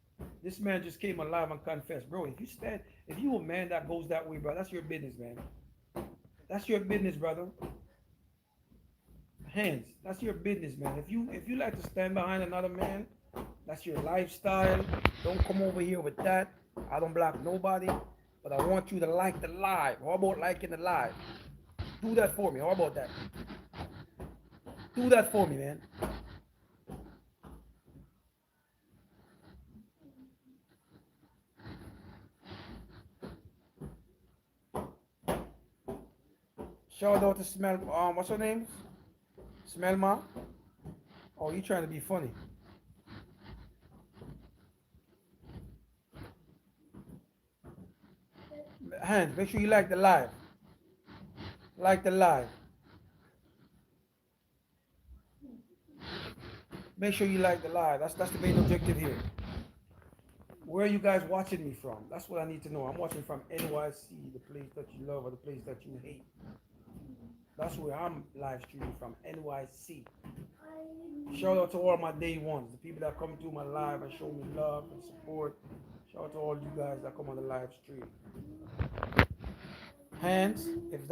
This man just came alive and confessed. Bro, if you a man that goes that way, bro, that's your business, man. That's your business, brother. Hands. That's your business, man. If you like to stand behind another man, that's your lifestyle. Don't come over here with that. I don't block nobody, but I want you to like the live. How about liking the live? Do that for me. How about that? Do that for me, man. Shout out to Smell. What's her name? Smelma. Oh, you trying to be funny? Hands. Make sure you like the live. Like the live. Make sure you like the live. That's the main objective here. Where are you guys watching me from? That's what I need to know. I'm watching from NYC, the place that you love or the place that you hate. That's where I'm live streaming from, NYC. Shout out to all my day ones, the people that come through my live and show me love and support. Shout out to all you guys that come on the live stream. Hands, if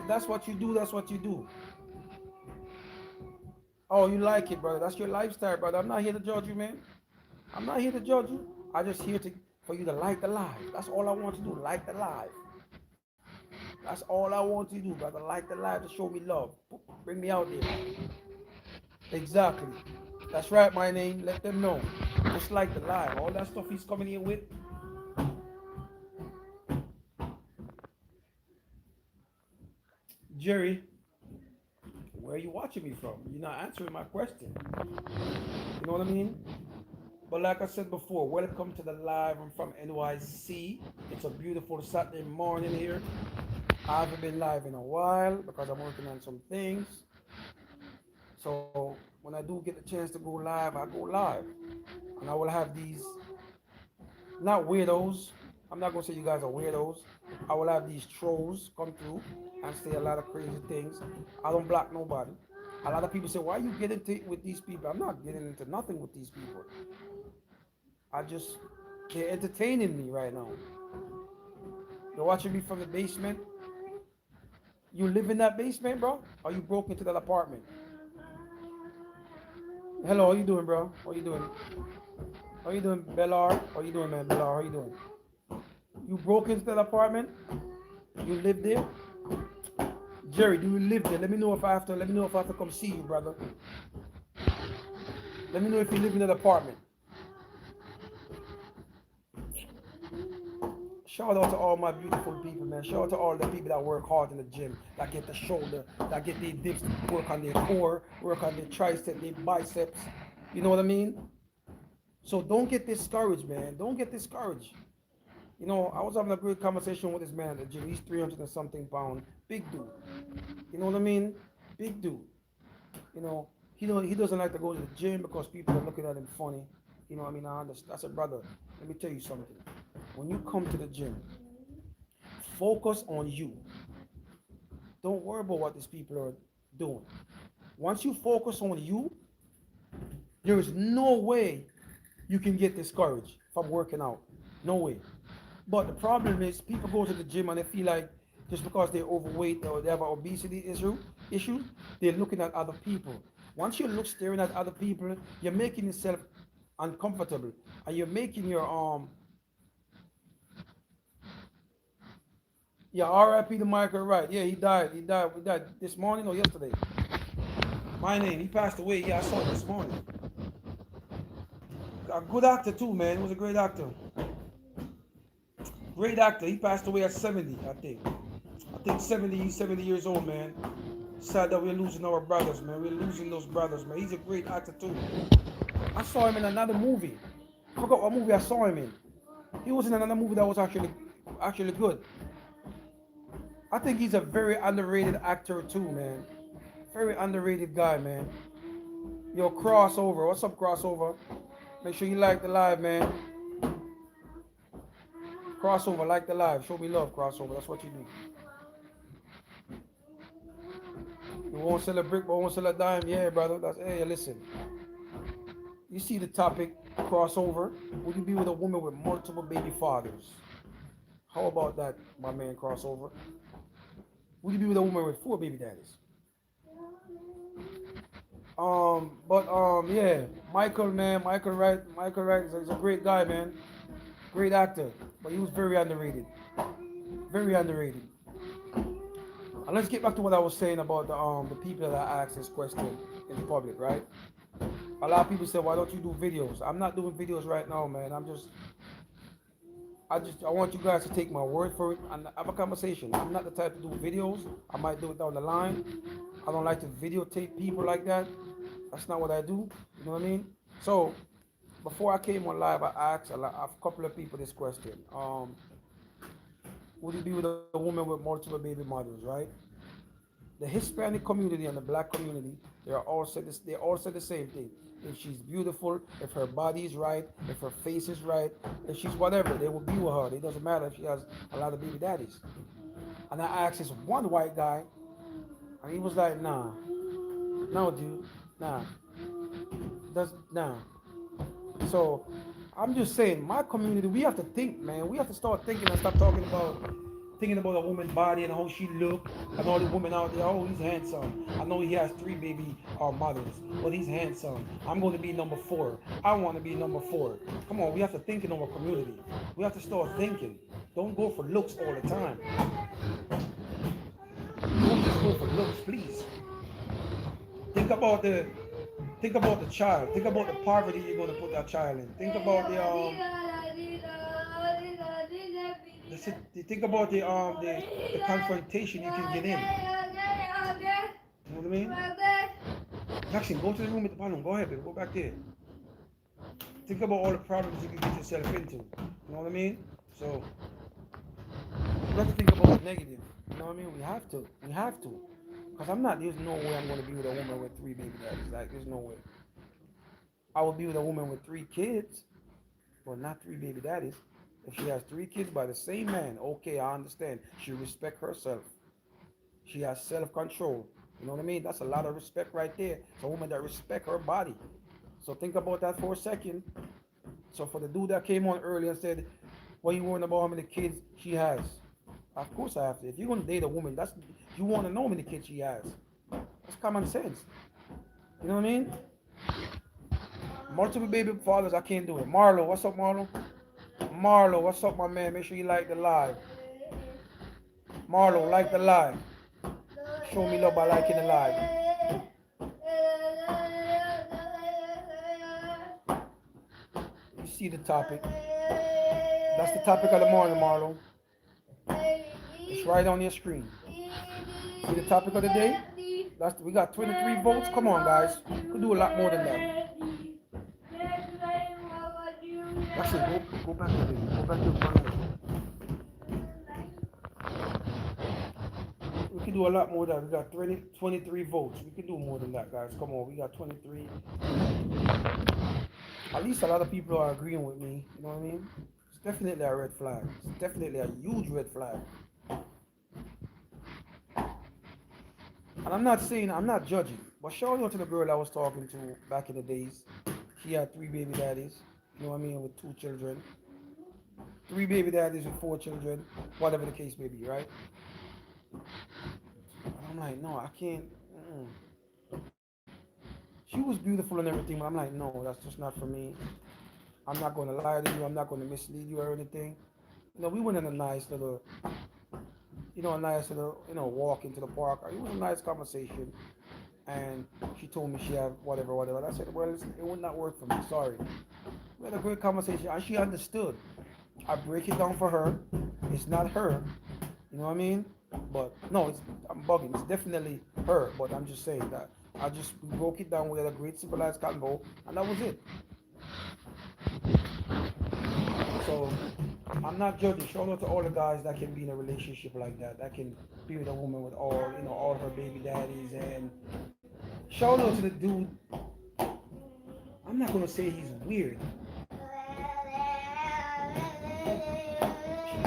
that's what you do, that's what you do. Oh, you like it, brother. That's your lifestyle, brother. I'm not here to judge you, man. I'm not here to judge you. I'm just here to for you to like the live. That's all I want to do. Like the live. That's all I want to do, brother. Like the live to show me love. Bring me out there. Exactly. That's right, my name. Let them know. Just like the live. All that stuff he's coming here with. Jerry, where are you watching me from? You're not answering my question. You know what I mean? But like I said before, welcome to the live. I'm from NYC. It's a beautiful Saturday morning here. I haven't been live in a while because I'm working on some things. So when I do get the chance to go live, I go live. And I will have these, not weirdos. I'm not going to say you guys are weirdos. I will have these trolls come through and say a lot of crazy things. I don't block nobody. A lot of people say, why are you getting into it with these people? I'm not getting into nothing with these people. I just They're entertaining me right now. You're watching me from the basement. You live in that basement, bro? Or you broke into that apartment? Hello, how you doing, bro? How you doing? How you doing, Bellar? How you doing, man? Bellar, how you doing? You broke into that apartment? You live there? Jerry, do you live there? Let me know if I have to. Let me know if I have to come see you, brother. Let me know if you live in that apartment. Shout out to all my beautiful people, man. Shout out to all the people that work hard in the gym, that get the shoulder, that get their dips, work on their core, work on their tricep, their biceps. You know what I mean? So don't get discouraged, man. Don't get discouraged. You know, I was having a great conversation with this man at the gym. He's 300 and something pound, big dude. You know what I mean? Big dude. You know, he doesn't like to go to the gym because people are looking at him funny. You know what I mean? I understand. I said, brother, let me tell you something. When you come to the gym, focus on you. Don't worry about what these people are doing. Once you focus on you, there is no way you can get discouraged from working out. No way. But the problem is people go to the gym and they feel like just because they're overweight or they have an obesity issue, they're looking at other people. Once you look staring at other people, you're making yourself uncomfortable and you're making your yeah, R.I.P. to Michael Wright. Yeah, he died. He died this morning or yesterday. My name. He passed away. Yeah, I saw it this morning. A good actor too, man. He was a great actor. Great actor. He passed away at 70, I think. I think 70 years old, man. Sad that we're losing our brothers, man. We're losing those brothers, man. He's a great actor too. I saw him in another movie. I forgot what movie I saw him in. He was in another movie that was actually good. I think he's a very underrated actor too, man. Very underrated guy, man. Yo, crossover. What's up, crossover? Make sure you like the live, man. Crossover, like the live. Show me love, crossover. That's what you do. You won't sell a brick, but won't sell a dime. Yeah, brother. That's hey, listen. You see the topic, crossover. Would you be with a woman with multiple baby fathers? How about that, my man, crossover? Would you be with a woman with four baby daddies? Yeah, Michael, man, Michael Wright is a great guy, man, great actor, but he was very underrated, very underrated. And let's get back to what I was saying about the people that ask this question in the public, right? A lot of people say, why don't you do videos? I'm not doing videos right now, man. I want you guys to take my word for it and have a conversation. I'm not the type to do videos. I might do it down the line. I don't like to videotape people like that. That's not what I do. You know what I mean? So before I came on live, I asked a couple of people this question. Would you be with a woman with multiple baby mothers, right? The Hispanic community and the black community, they all said the same thing. If she's beautiful, if her body is right, if her face is right, if she's whatever, they will be with her. It doesn't matter if she has a lot of baby daddies. And I asked this one white guy, and he was like, nah, no, dude, nah, nah. So I'm just saying, my community, we have to think, man. We have to start thinking and stop thinking about a woman's body and how she look and all the women out there. Oh, he's handsome. I know he has three baby mothers, but he's handsome. I'm going to be number four. I want to be number four. Come on, we have to think in our community. We have to start thinking. Don't go for looks all the time. Don't just go for looks, please. Think about the child. Think about the poverty you're going to put that child in. Think about think about the confrontation you can get in. You know what I mean? Jackson, go to the room at the bottom. Go ahead, baby. Go back there. Think about all the problems you can get yourself into. You know what I mean? So we have to think about the negative. You know what I mean? We have to. We have to. Because there's no way I'm going to be with a woman with three baby daddies. Like, there's no way. I would be with a woman with three kids, but not three baby daddies. If she has three kids by the same man, okay, I understand. She respect herself. She has self-control. You know what I mean? That's a lot of respect right there. It's a woman that respect her body. So think about that for a second. So for the dude that came on earlier and said, "What you worrying about how many kids she has?" Of course I have to. If you're gonna date a woman, that's you want to know how many kids she has. That's common sense. You know what I mean? Multiple baby fathers, I can't do it. Marlo, what's up, Marlo? Marlo, what's up, my man? Make sure you like the live. Marlo, like the live. Show me love by liking the live. You see the topic. That's the topic of the morning, Marlo. It's right on your screen. See the topic of the day? We got 23 votes. Come on, guys. We could do a lot more than that. That's it. Go back to it. Go back to it. We can do a lot more than that. We got 23 votes. We can do more than that, guys. Come on. We got 23. At least a lot of people are agreeing with me. You know what I mean? It's definitely a red flag. It's definitely a huge red flag. And I'm not judging. But shout out to the girl I was talking to back in the days. She had 3 baby daddies. You know what I mean? With 2 children. 3 baby daddies with 4 children. Whatever the case may be, right? And I'm like, no, I can't. She was beautiful and everything, but I'm like, no, that's just not for me. I'm not going to lie to you. I'm not going to mislead you or anything. We went on a nice little, a nice little, walk into the park. It was a nice conversation. And she told me she had whatever, whatever. And I said, well, listen, it would not work for me. Sorry. We had a great conversation, and she understood. I break it down for her. It's not her. You know what I mean? But no, I'm bugging. It's definitely her. But I'm just saying that we broke it down. We had a great civilized convo, and that was it. So I'm not judging. Shout out to all the guys that can be in a relationship like that. That can be with a woman with all her baby daddies. And shout out to the dude. I'm not gonna say he's weird.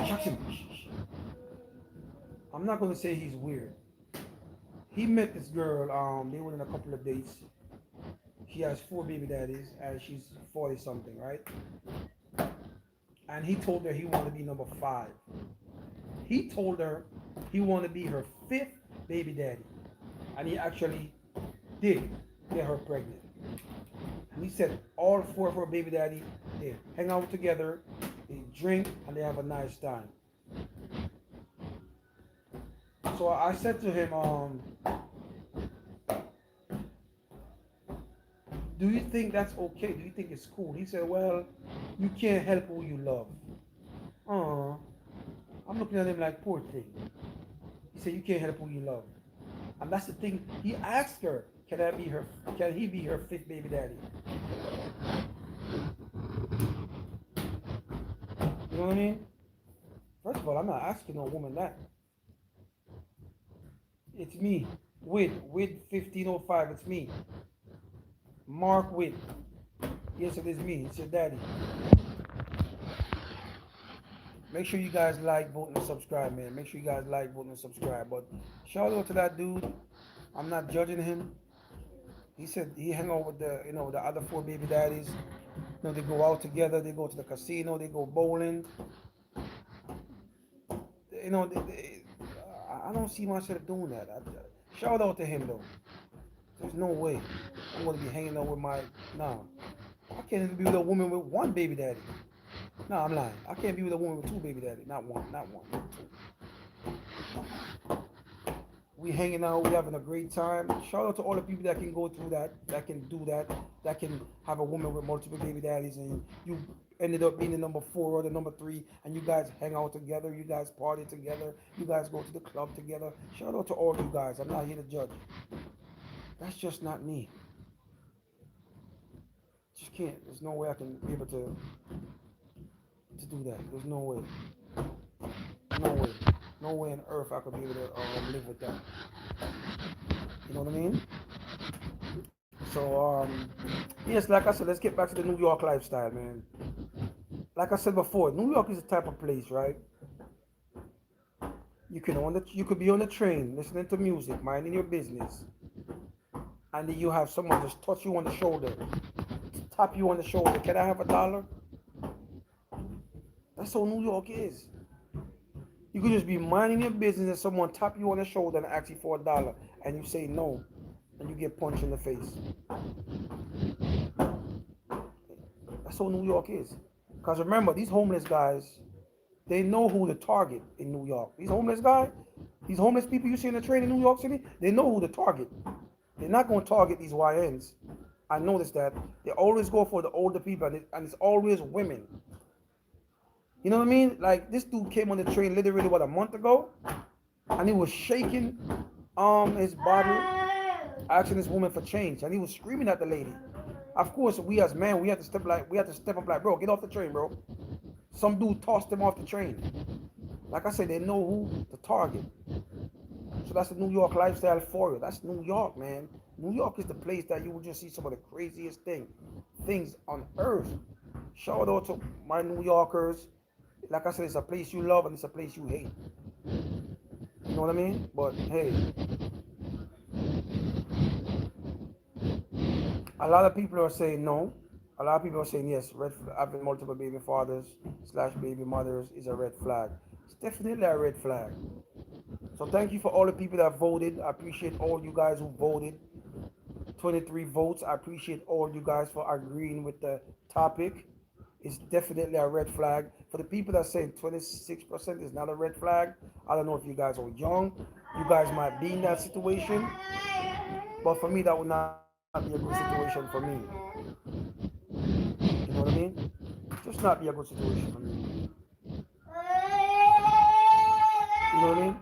Jackson. I'm not gonna say he's weird. He met this girl. They went on a couple of dates. She has 4 baby daddies, and she's 40 something, right? And he told her he wanted to be number 5. He told her he wanted to be her 5th baby daddy, and he actually did get her pregnant. And he said all 4 of her baby daddy, they hang out together, they drink, and they have a nice time. So I said to him, do you think that's okay? Do you think it's cool? He said, well, you can't help who you love. I'm looking at him like, poor thing. He said, you can't help who you love. And that's the thing. He asked her, can he be her 5th baby daddy? You know what I mean? First of all, I'm not asking no woman that. It's me. With 1505, it's me. Mark Witt. Yes, it is me. It's your daddy. Make sure you guys like, vote, and subscribe, man. Make sure you guys like, vote, and subscribe. But shout out to that dude. I'm not judging him. He said he hang out with the other 4 baby daddies. They go out together. They go to the casino. They go bowling. I don't see myself doing that. Shout out to him though. There's no way I'm gonna be hanging out with no. I can't even be with a woman with 1 baby daddy. No, I'm lying. I can't be with a woman with 2 baby daddy. Not one, not 2. We hanging out, we having a great time. Shout out to all the people that can go through that can do that can have a woman with multiple baby daddies, and you ended up being the number 4 or the number 3, and you guys hang out together, you guys party together, you guys go to the club together. Shout out to all you guys. I'm not here to judge. That's just not me. Just can't. There's no way I can be able to do that. There's no way. No way. No way on earth I could be able to live with that. You know what I mean? So, yes, like I said, let's get back to the New York lifestyle, man. Like I said before, New York is a type of place, right? You could be on the train listening to music, minding your business, and then you have someone just touch you on the shoulder, tap you on the shoulder. Can I have $1? That's how New York is. You could just be minding your business and someone tap you on the shoulder and ask you for $1 and you say no and you get punched in the face. That's how New York is. Because remember, these homeless guys, they know who to target in New York. These homeless guys, these homeless people you see in the train in New York City, they know who to target. They're not going to target these YNs. I noticed that. They always go for the older people, and it's always women. You know what I mean? Like, this dude came on the train literally, what, a month ago? And he was shaking his bottle, asking this woman for change. And he was screaming at the lady. Of course, we as men, we have to step up like, bro, get off the train, bro. Some dude tossed him off the train. Like I said, they know who to target. So that's the New York lifestyle for you. That's New York, man. New York is the place that you will just see some of the craziest things on earth. Shout out to my New Yorkers. Like I said, it's a place you love and it's a place you hate. You know what I mean? But hey, a lot of people are saying no. A lot of people are saying yes. Having multiple baby fathers slash baby mothers is a red flag. It's definitely a red flag. So thank you for all the people that voted. I appreciate all you guys who voted. 23 votes. I appreciate all you guys for agreeing with the topic. It's definitely a red flag. For the people that say 26% is not a red flag, I don't know if you guys are young. You guys might be in that situation. But for me, that would not be a good situation for me. You know what I mean? Just not be a good situation for me. You know what I mean?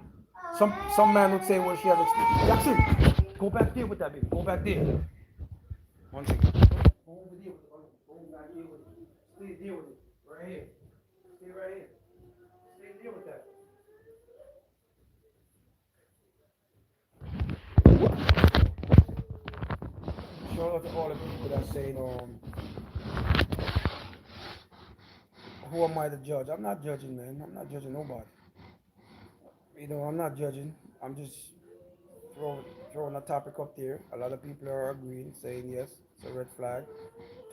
Some man would say, well, she has a Jackson, go back there with that baby. Go back there. One second. Go over there with it. Go back there with it. Stay there with it. Right here. Stay right here. Stay there with that. Shout out to all the people that saying, who am I to judge? I'm not judging, man. I'm not judging nobody. I'm not judging. I'm just throwing throwing a topic up there. A lot of people are agreeing, saying yes, it's a red flag.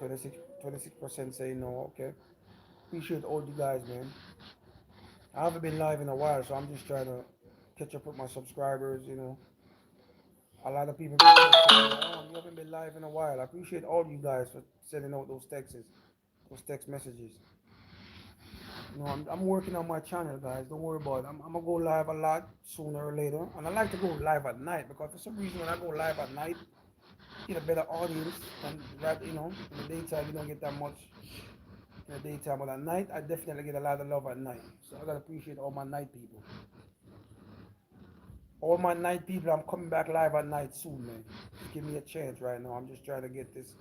26% saying no. Okay. Appreciate all you guys, man. I haven't been live in a while, so I'm just trying to catch up with my subscribers. A lot of people been texting me, oh, you haven't been live in a while. I appreciate all you guys for sending out those text messages. I'm working on my channel, guys. Don't worry about it. I'm gonna go live a lot sooner or later, and I like to go live at night because for some reason when I go live at night, you get a better audience than that. In the daytime you don't get that much in the daytime, but at night I definitely get a lot of love at night. So I gotta appreciate all my night people. All my night people, I'm coming back live at night soon, man. Just give me a chance right now. I'm just trying to get this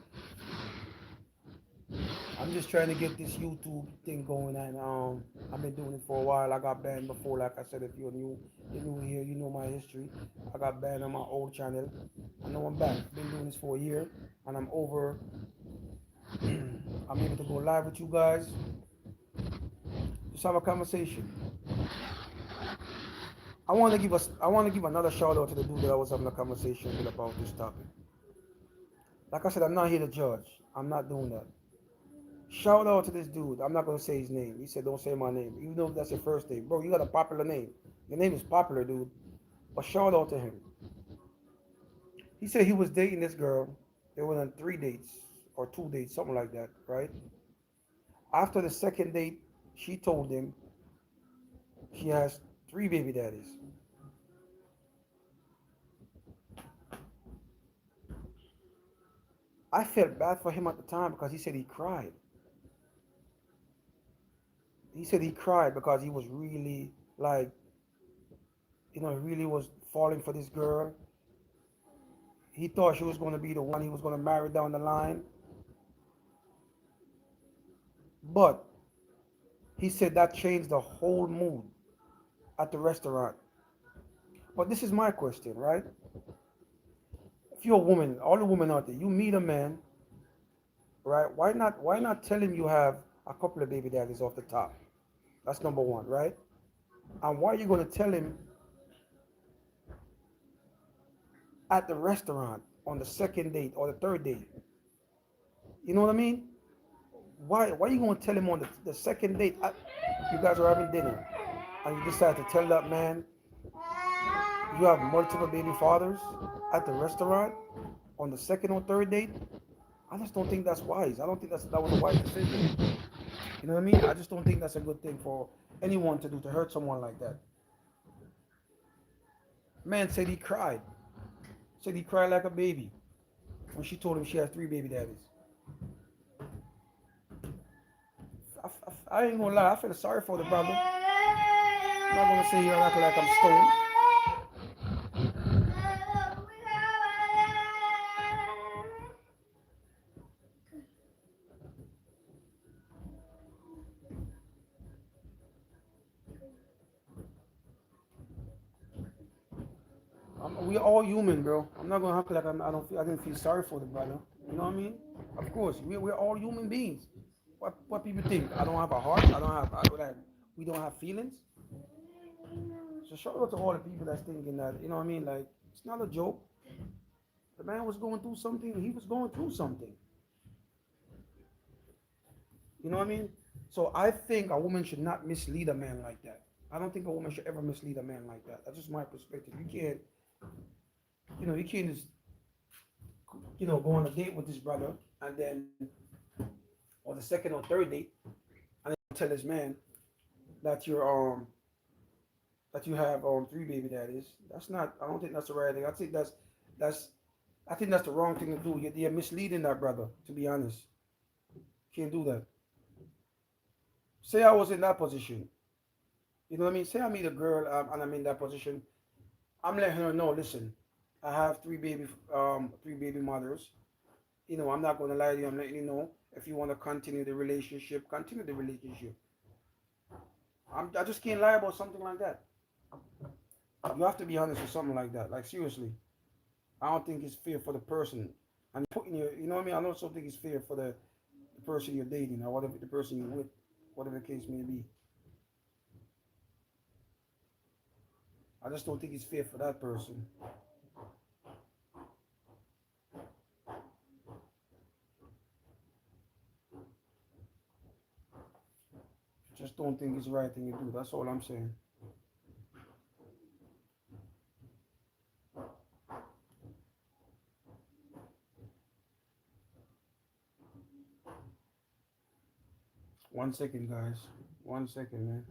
YouTube thing going, and I've been doing it for a while. I got banned before, like I said. If you're new here, you know my history. I got banned on my old channel. I know I'm back. Been doing this for a year, and I'm over. I'm able to go live with you guys. Just have a conversation. I want to give another shout out to the dude that I was having a conversation with about this topic. Like I said, I'm not here to judge. I'm not doing that. Shout out to this dude. I'm not gonna say his name. He said, "Don't say my name," even though that's your first name, bro. You got a popular name. Your name is popular, dude. But shout out to him. He said he was dating this girl. They went on 3 dates or 2 dates, something like that, right? After the second date, she told him she has three baby daddies. I felt bad for him at the time because he said he cried. He said he cried because he was really like, he really was falling for this girl. He thought she was going to be the one he was going to marry down the line. But he said that changed the whole mood at the restaurant. But this is my question, right? If you're a woman, all the women out there, you meet a man, right? Why not tell him you have a couple of baby daddies off the top? That's number one, right? And why are you going to tell him at the restaurant on the second date or the third date? You know what I mean? Why you gonna tell him on the second date? You guys are having dinner, and you decide to tell that man you have multiple baby fathers at the restaurant on the second or third date. I just don't think that's wise. I don't think that was a wise decision. You know what I mean? I just don't think that's a good thing for anyone to do, to hurt someone like that. Man said he cried. Said he cried like a baby when she told him she has three baby daddies. I ain't gonna lie, I feel sorry for the brother. I'm not gonna sit here and act like I'm stoned. We all human, bro. I'm not gonna act like I didn't feel sorry for the brother. You know what I mean? Of course, we're all human beings. What people think? I don't have a heart. We don't have feelings. So shout out to all the people that's thinking that. You know what I mean? Like, it's not a joke. The man was going through something. He was going through something. You know what I mean? So I think a woman should not mislead a man like that. I don't think a woman should ever mislead a man like that. That's just my perspective. You can't just, go on a date with this brother and then, or the second or third date, and then tell this man that you have three baby daddies. That's not. I don't think that's the right thing. That's I think that's the wrong thing to do. You're misleading that brother. To be honest, can't do that. Say I was in that position. You know what I mean? Say I meet a girl and I'm in that position. I'm letting her know. Listen, I have three baby mothers. I'm not going to lie to you. I'm letting you know. If you want to continue the relationship, continue the relationship. I just can't lie about something like that. You have to be honest with something like that. Like, seriously, I don't think it's fair for the person. And putting you know what I mean? I also think it's fair for the person you're dating or whatever the person you're with, whatever the case may be. I just don't think it's fair for that person. Just don't think it's the right thing to do. That's all I'm saying. One second, guys. One second, man.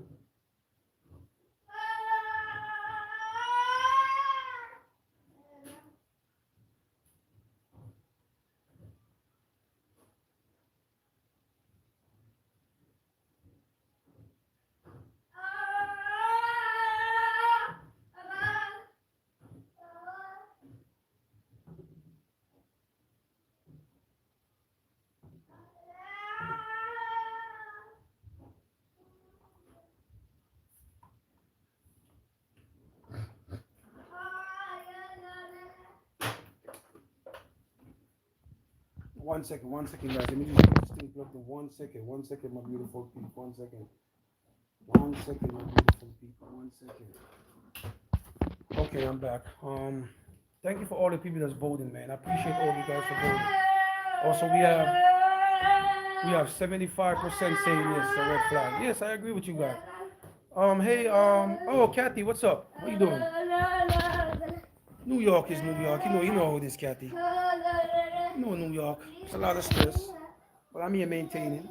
One second, guys. Let me just get this thing plugged in. One second, my beautiful people. One second. One second, my beautiful people. One second. Okay, I'm back. Thank you for all the people that's voting, man. I appreciate all you guys for voting. Also, we have 75% saying yes, a red flag. Yes, I agree with you guys. Hey, oh, Kathy, what's up? What are you doing? New York is New York. You know how it is, Kathy. New York. It's a lot of stress, but I'm here maintaining.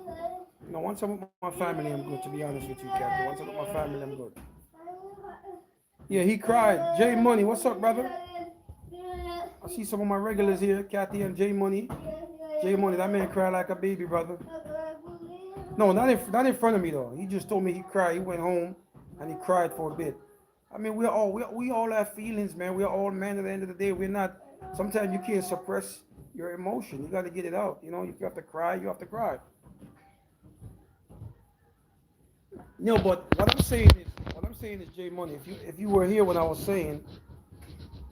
Once I'm with my family, I'm good. To be honest with you, Kathy. Once I'm with my family, I'm good. Yeah, he cried. J Money, what's up, brother? I see some of my regulars here, Kathy and J Money. J Money, that man cried like a baby, brother. No, not in front of me though. He just told me he cried. He went home and he cried for a bit. I mean, we all have feelings, man. We're all men. At the end of the day, we're not. Sometimes you can't suppress your emotion. You got to get it out. If you have to cry, you have to cry. But what I'm saying is, J Money. If you were here when I was saying,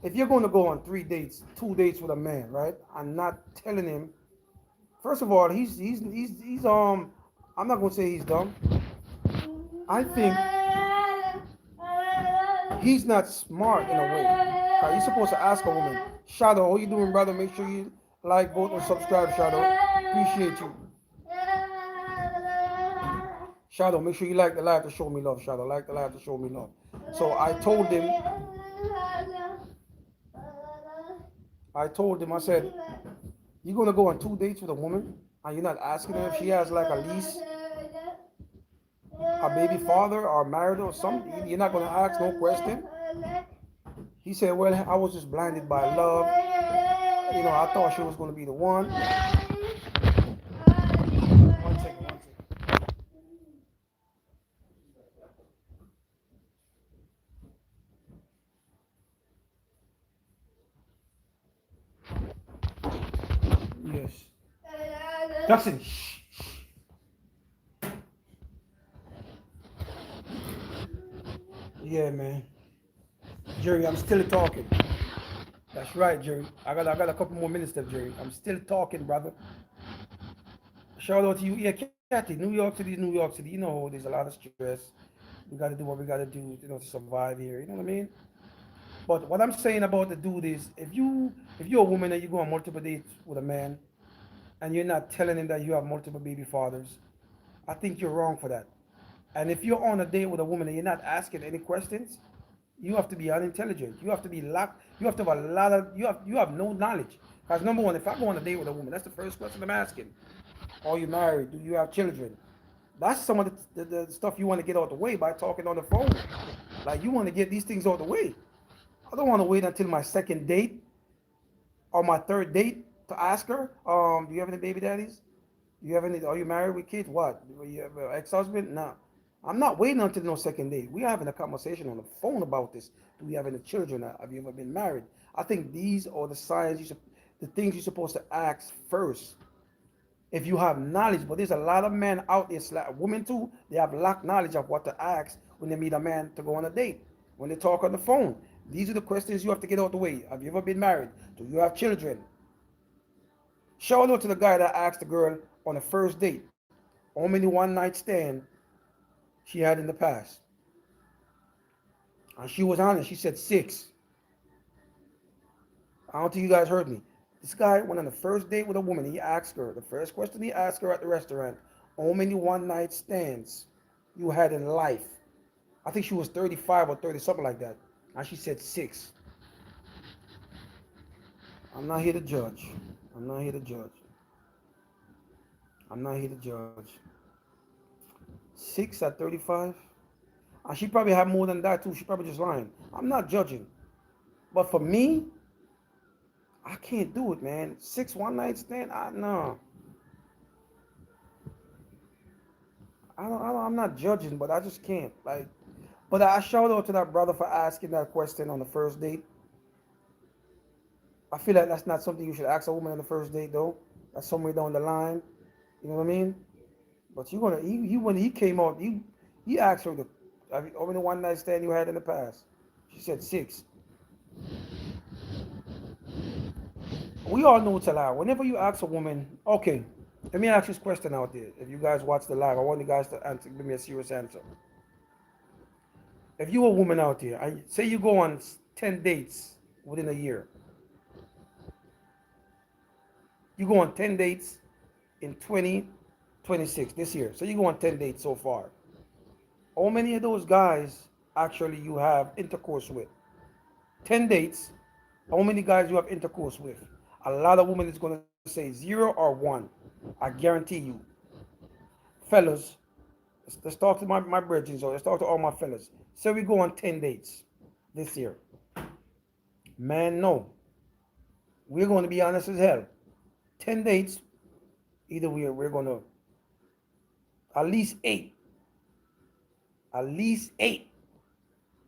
if you're going to go on 3 dates, 2 dates with a man, right, and not telling him, first of all, he's. I'm not going to say he's dumb. I think he's not smart in a way. He's supposed to ask a woman, Shadow, how you doing, brother? Make sure you like, vote, and subscribe, Shadow. Appreciate you. Shadow, make sure you like the live to show me love, Shadow. Like the live to show me love. So I said, you're gonna go on 2 dates with a woman and you're not asking her if she has like at least a baby father or married or something. You're not gonna ask no question. He said, well, I was just blinded by love. I thought she was gonna be the one. One second, one second. Yes. Justin. Shh. Yeah, man. Jerry, I'm still talking. That's right, Jerry. I got a couple more minutes left, Jerry. I'm still talking, brother. Shout out to you. Yeah, Kathy. New York City. You know, there's a lot of stress. We gotta do what we gotta do, to survive here. You know what I mean? But what I'm saying about the dude is, if you're a woman and you go on multiple dates with a man, and you're not telling him that you have multiple baby fathers, I think you're wrong for that. And if you're on a date with a woman and you're not asking any questions, you have to be unintelligent. You have to be locked. You have to have a lot of. You have no knowledge. Because number one, if I go on a date with a woman, that's the first question I'm asking. Are you married? Do you have children? That's some of the stuff you want to get out the way by talking on the phone. Like, you want to get these things out the way. I don't want to wait until my second date or my third date to ask her, do you have any baby daddies? Do you have any? Are you married with kids? What? Do you have an ex-husband? No. I'm not waiting until no second date. We're having a conversation on the phone about this. Do we have any children? Have you ever been married? I think these are the signs the things you're supposed to ask first. If you have knowledge, but there's a lot of men out there, women too, they have lack knowledge of what to ask when they meet a man to go on a date. When they talk on the phone, these are the questions you have to get out the way. Have you ever been married? Do you have children? Shout out to the guy that asked the girl on the first date how many one night stand she had in the past. And she was honest. She said 6. I don't think you guys heard me. This guy went on the first date with a woman. He asked her, the first question he asked her at the restaurant, how many one night stands you had in life? I think she was 35 or 30, something like that. And she said 6. I'm not here to judge. I'm not here to judge. I'm not here to judge. 6 at 35? And she probably had more than that too. She probably just lying. I'm not judging. But for me, I can't do it, man. 6 one night stand? No. I'm not judging, but I just can't. Like, but I shout out to that brother for asking that question on the first date. I feel like that's not something you should ask a woman on the first date, though. That's somewhere down the line. You know what I mean? But you gonna he when he came out, he asked her the how many one night stand you had in the past. She said 6. We all know it's a lie. Whenever you ask a woman, okay, let me ask this question out there. If you guys watch the live, I want you guys to answer, give me a serious answer. If you're a woman out there, and say you go on 10 dates within a year, you go on 10 dates in 2026, this year. So you go on 10 dates so far. How many of those guys actually you have intercourse with? 10 dates, how many guys you have intercourse with? A lot of women is going to say 0 or 1. I guarantee you. Fellas, let's talk to my brethren, so let's talk to all my fellas. So we go on 10 dates this year. Man, no. We're going to be honest as hell. 10 dates, either we're going to, at least 8. At least 8.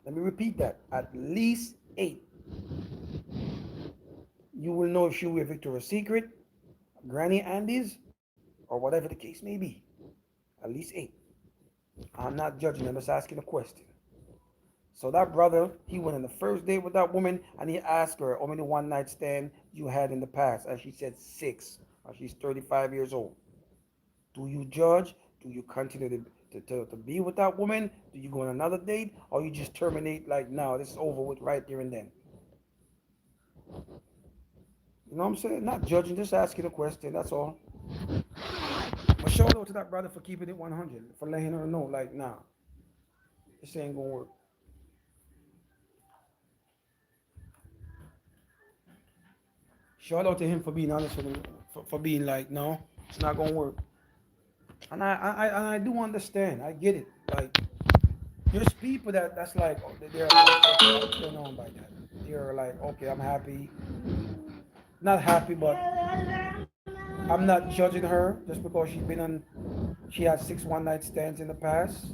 Let me repeat that. At least 8. You will know if she wear Victoria's Secret, Granny Andy's, or whatever the case may be. At least 8. I'm not judging. I'm just asking a question. So that brother, he went on the first date with that woman, and he asked her how many one night stand you had in the past, and she said 6. And she's 35 years old. Do you judge? Do you continue to be with that woman? Do you go on another date, or you just terminate like, no, this is over with right there and then? You know what I'm saying? Not judging, just asking a question. That's all. But shout out to that brother for keeping it 100, for letting her know, like, nah, this ain't gonna work. Shout out to him for being honest with him, for being like, no, it's not gonna work. And I do understand. I get it. Like, there's people that's like, oh, they're like, okay, I'm turn on by that. They're like, okay, I'm happy, not happy, but I'm not judging her just because she had 6 one night stands in the past.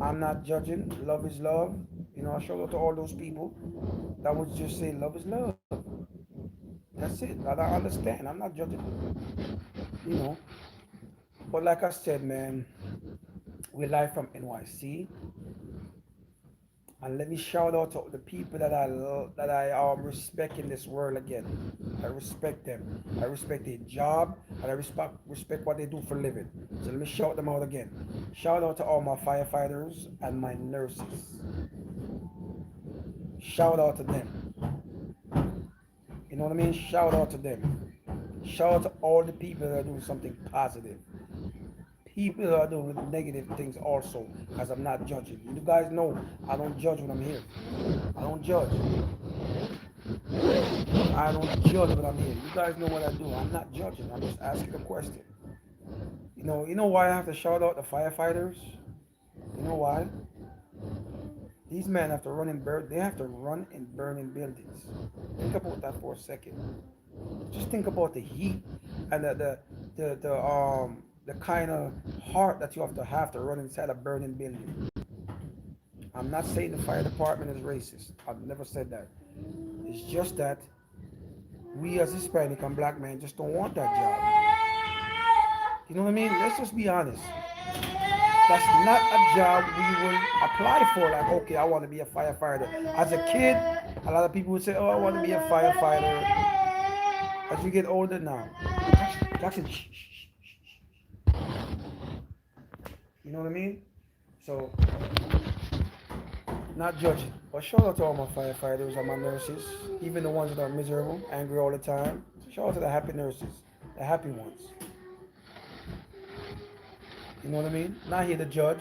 I'm not judging. Love is love. You know, I shout out to all those people that would just say love is love. That's it. I understand. I'm not judging. You know, but like I said, man, we're live from NYC. And let me shout out to the people that I love, that I respect in this world again. I respect them. I respect their job, and I respect what they do for a living. So let me shout them out again. Shout out to all my firefighters and my nurses. Shout out to them. You know what I mean? Shout out to them. Shout out to all the people that are doing something positive. People that are doing negative things also, because I'm not judging. You guys know I don't judge when I'm here. I don't judge. I don't judge when I'm here. You guys know what I do. I'm not judging. I'm just asking a question. You know why I have to shout out the firefighters? You know why? These men have to run in burn. They have to run in burning buildings. Think about that for a second. Just think about the heat and the kind of heart that you have to run inside a burning building. I'm not saying the fire department is racist. I've never said that. It's just that we as Hispanic and black men just don't want that job. You know what I mean? Let's just be honest. That's not a job we will apply for. Like, okay, I want to be a firefighter. As a kid, a lot of people would say, oh, I want to be a firefighter. As you get older now, Jackson, shh, shh, shh. You know what I mean? So, not judging. But shout out to all my firefighters and my nurses, even the ones that are miserable, angry all the time. Shout out to the happy nurses, the happy ones. You know what I mean? Not here to judge.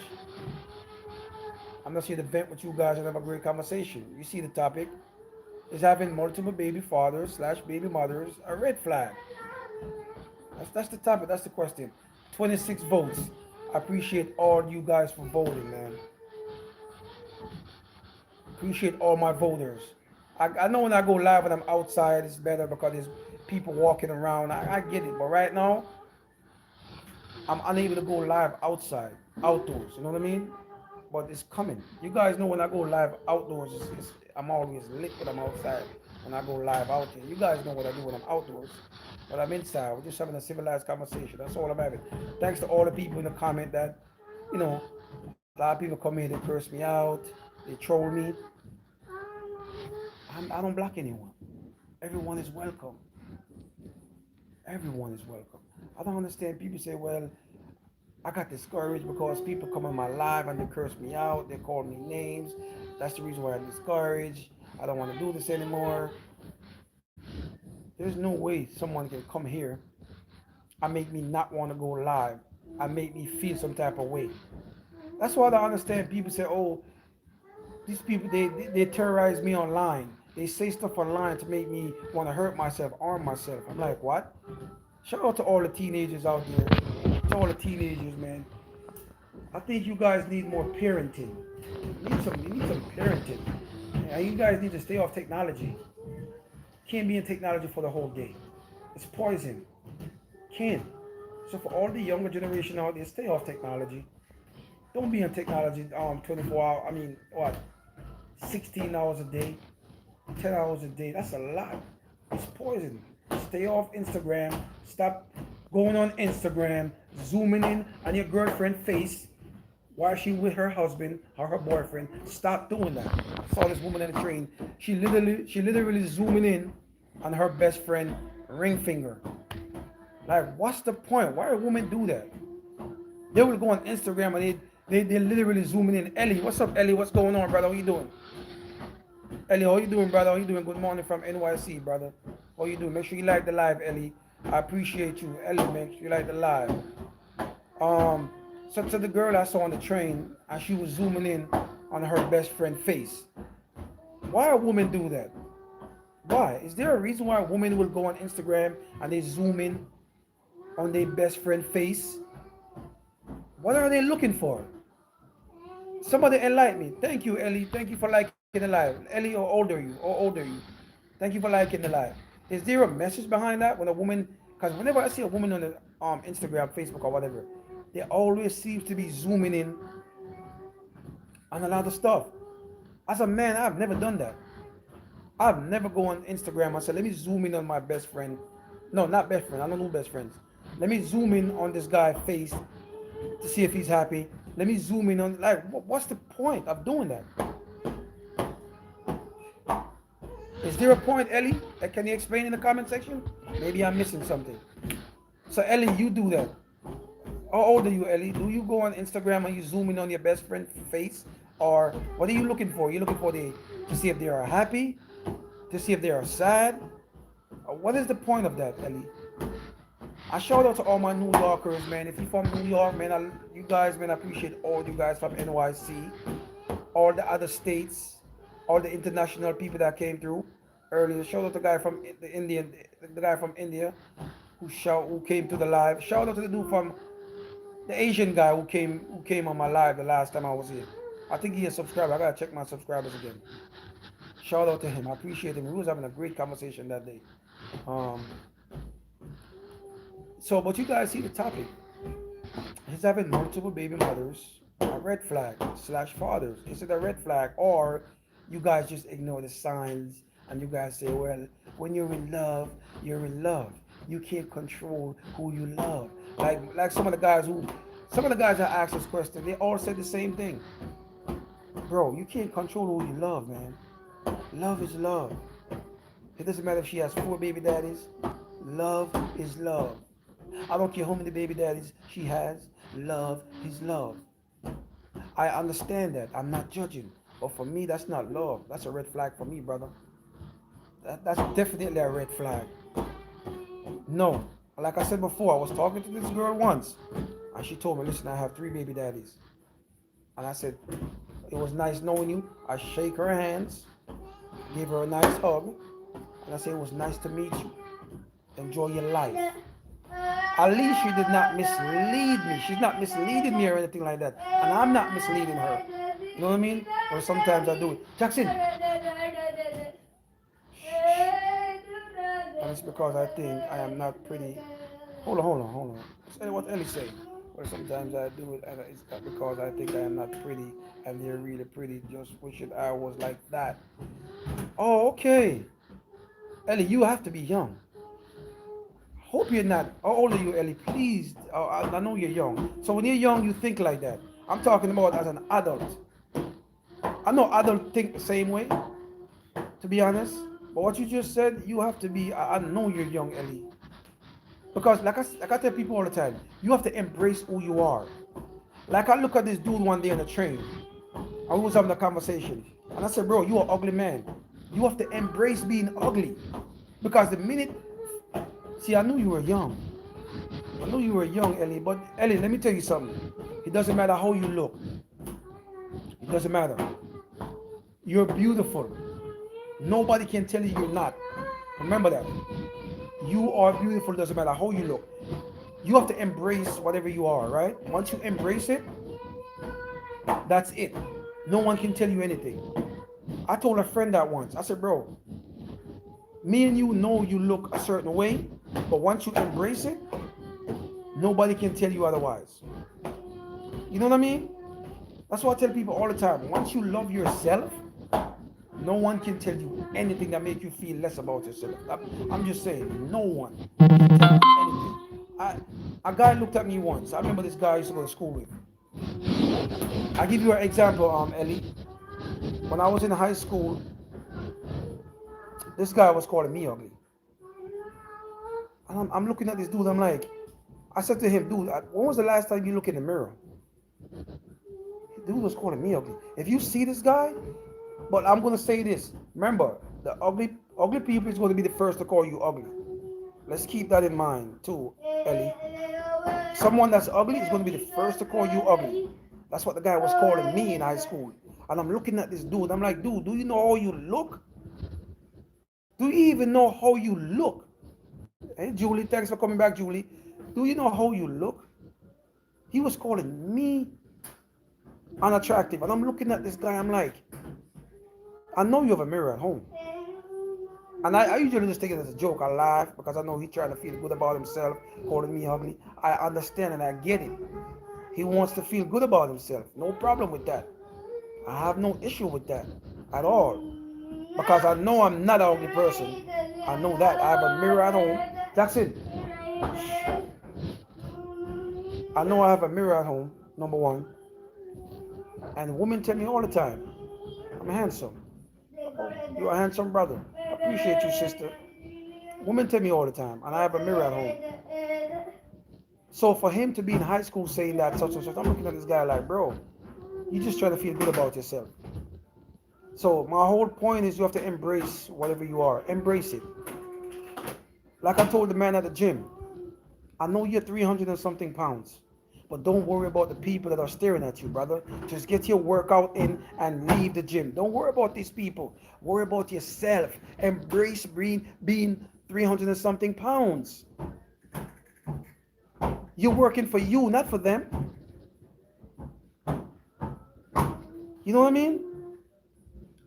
I'm not here to vent with you guys and have a great conversation. You see the topic. Is having multiple baby fathers slash baby mothers a red flag? That's the topic. That's the question. 26 votes. I appreciate all you guys for voting, man. Appreciate all my voters. I know when I go live and I'm outside, it's better because there's people walking around. I get it. But right now, I'm unable to go live outside, outdoors. You know what I mean? But it's coming. You guys know when I go live outdoors, I'm always lit when I'm outside. When I go live out there, you guys know what I do when I'm outdoors. But I'm inside. We're just having a civilized conversation. That's all I'm having. Thanks to all the people in the comment that, a lot of people come here, they curse me out, they troll me. I don't block anyone. Everyone is welcome. Everyone is welcome. I don't understand. People say, well, I got discouraged because people come on my live and they curse me out. They call me names. That's the reason why I'm discouraged. I don't want to do this anymore. There's no way someone can come here and make me not want to go live and make me feel some type of way. That's why I don't understand. People say, oh, these people, they terrorize me online. They say stuff online to make me want to hurt myself, harm myself. I'm like, what? Shout out to all the teenagers out there. To all the teenagers, man. I think you guys need more parenting. You need some parenting. Yeah, you guys need to stay off technology. Can't be in technology for the whole day. It's poison. Can't. So for all the younger generation out there, stay off technology. Don't be on technology 24 hours. I mean, what? 16 hours a day, 10 hours a day. That's a lot. It's poison. Stay off Instagram. Stop going on Instagram, zooming in on your girlfriend's face while she with her husband or her boyfriend. Stop doing that. I saw this woman in the train. She literally zooming in on her best friend ring finger. Like, what's the point? Why would women do that? They will go on Instagram and they literally zooming in. Ellie, what's up, Ellie? What's going on, brother? How you doing? Ellie, how you doing, brother? How you doing? Good morning from NYC, brother. How you doing? Make sure you like the live, Ellie. I appreciate you. Ellie, make sure you like the live. Um, so the girl I saw on the train, and she was zooming in on her best friend face. Why a woman do that? Why? Is there a reason why a woman will go on Instagram and they zoom in on their best friend face? What are they looking for? Somebody enlighten me. Thank you, Ellie. Thank you for liking the live. Ellie, or older you, or older you. Thank you for liking the live. Is there a message behind that when a woman? Because whenever I see a woman on the Instagram, Facebook, or whatever, they always seems to be zooming in on a lot of stuff. As a man, I've never done that. I've never go on Instagram and said, let me zoom in on my best friend. No, not best friend. I don't know best friends. Let me zoom in on this guy's face to see if he's happy. Let me zoom in on, like, what's the point of doing that? Is there a point, Ellie? Can you explain in the comment section? Maybe I'm missing something. So Ellie, you do that. How old are you, Ellie? Do you go on Instagram and you zoom in on your best friend's face? Or what are you looking for? You're looking for to see if they are happy? To see if they are sad? What is the point of that, Ellie? I shout out to all my New Yorkers, man. If you're from New York, man, you guys, man, I appreciate all you guys from NYC, all the other states, all the international people that came through earlier. Shout out to the guy from the guy from India who came to the live. Shout out to the dude from the Asian guy who came on my live the last time I was here. I think he is a subscriber. I gotta check my subscribers again. Shout out to him. I appreciate him. We was having a great conversation that day. Um, but you guys see the topic. He's having multiple baby mothers. A red flag slash fathers. Is it a red flag, or you guys just ignore the signs and you guys say, well, when you're in love, you're in love. You can't control who you love. Like some of the guys that asked this question, they all said the same thing. Bro, you can't control who you love, man. Love is love. It doesn't matter if she has 4 baby daddies. Love is love. I don't care how many baby daddies she has. Love is love. I understand that. I'm not judging. But for me, that's not love. That's a red flag for me, brother. That's definitely a red flag. No. Like I said before, I was talking to this girl once. And she told me, listen, I have 3 baby daddies. And I said, it was nice knowing you. I shake her hands, gave her a nice hug. And I said, it was nice to meet you. Enjoy your life. At least she did not mislead me. She's not misleading me or anything like that. And I'm not misleading her. You know what I mean? Or sometimes I do it. Jackson! And it's because I think I am not pretty. Hold on. Say what Ellie say. Or sometimes I do it and it's not because I think I am not pretty and they're really pretty. Just wishing I was like that. Oh, okay. Ellie, you have to be young. Hope you're not. How old are you, Ellie? Please. I know you're young. So when you're young, you think like that. I'm talking about as an adult. I know adults think the same way, to be honest. But what you just said, you have to be. I know you're young, Ellie. Because like I tell people all the time, you have to embrace who you are. Like I look at this dude one day on the train. I was having a conversation. And I said, bro, you're an ugly man. You have to embrace being ugly. Because the minute... See, I knew you were young. I knew you were young, Ellie. But, Ellie, let me tell you something. It doesn't matter how you look. It doesn't matter. You're beautiful. Nobody can tell you you're not. Remember that. You are beautiful. It doesn't matter how you look. You have to embrace whatever you are, right? Once you embrace it, that's it. No one can tell you anything. I told a friend that once. I said, bro, me and you know you look a certain way, but once you embrace it, nobody can tell you otherwise. You know what I mean? That's what I tell people all the time. Once you love yourself, no one can tell you anything that make you feel less about yourself. I'm just saying, no one can tell you anything. A guy looked at me once. I remember this guy I used to go to school with. I'll give you an example, Ellie. When I was in high school, this guy was calling me ugly. And I'm looking at this dude, I'm like, I said to him, dude, when was the last time you looked in the mirror? The dude was calling me ugly. If you see this guy, but I'm going to say this. Remember, the ugly people is going to be the first to call you ugly. Let's keep that in mind too, Ellie. Someone that's ugly is going to be the first to call you ugly. That's what the guy was calling me in high school. And I'm looking at this dude. I'm like, dude, do you know how you look? Do you even know how you look? Hey, Julie, thanks for coming back, Julie. Do you know how you look? He was calling me unattractive. And I'm looking at this guy. I'm like, I know you have a mirror at home. And I usually just take it as a joke. I laugh because I know he's trying to feel good about himself, calling me ugly. I understand and I get it. He wants to feel good about himself. No problem with that. I have no issue with that at all. Because I know I'm not an ugly person. I know that. I have a mirror at home. Jackson, I know I have a mirror at home, number one. And women tell me all the time, I'm handsome. You're a handsome brother. I appreciate you, sister. Women tell me all the time, and I have a mirror at home. So for him to be in high school saying that such and such, I'm looking at this guy like, bro, you just trying to feel good about yourself. So my whole point is you have to embrace whatever you are. Embrace it. Like I told the man at the gym, I know you're 300 and something pounds, but don't worry about the people that are staring at you, brother. Just get your workout in and leave the gym. Don't worry about these people. Worry about yourself. Embrace being 300 and something pounds. You're working for you, not for them. You know what I mean?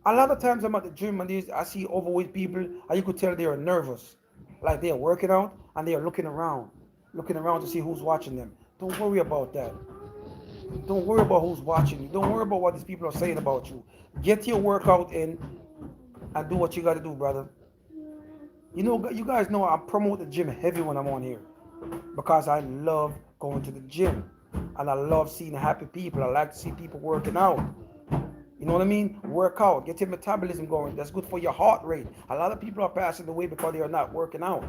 A lot of times I'm at the gym and I see overweight people and you could tell they are nervous. Like they are working out and they are looking around to see who's watching them. Don't worry about that. Don't worry about who's watching you. Don't worry about what these people are saying about you. Get your workout in and do what you got to do, brother. You know, you guys know I promote the gym heavy when I'm on here because I love going to the gym and I love seeing happy people. I like to see people working out. You know what I mean? Work out, get your metabolism going. That's good for your heart rate. A lot of people are passing away because they are not working out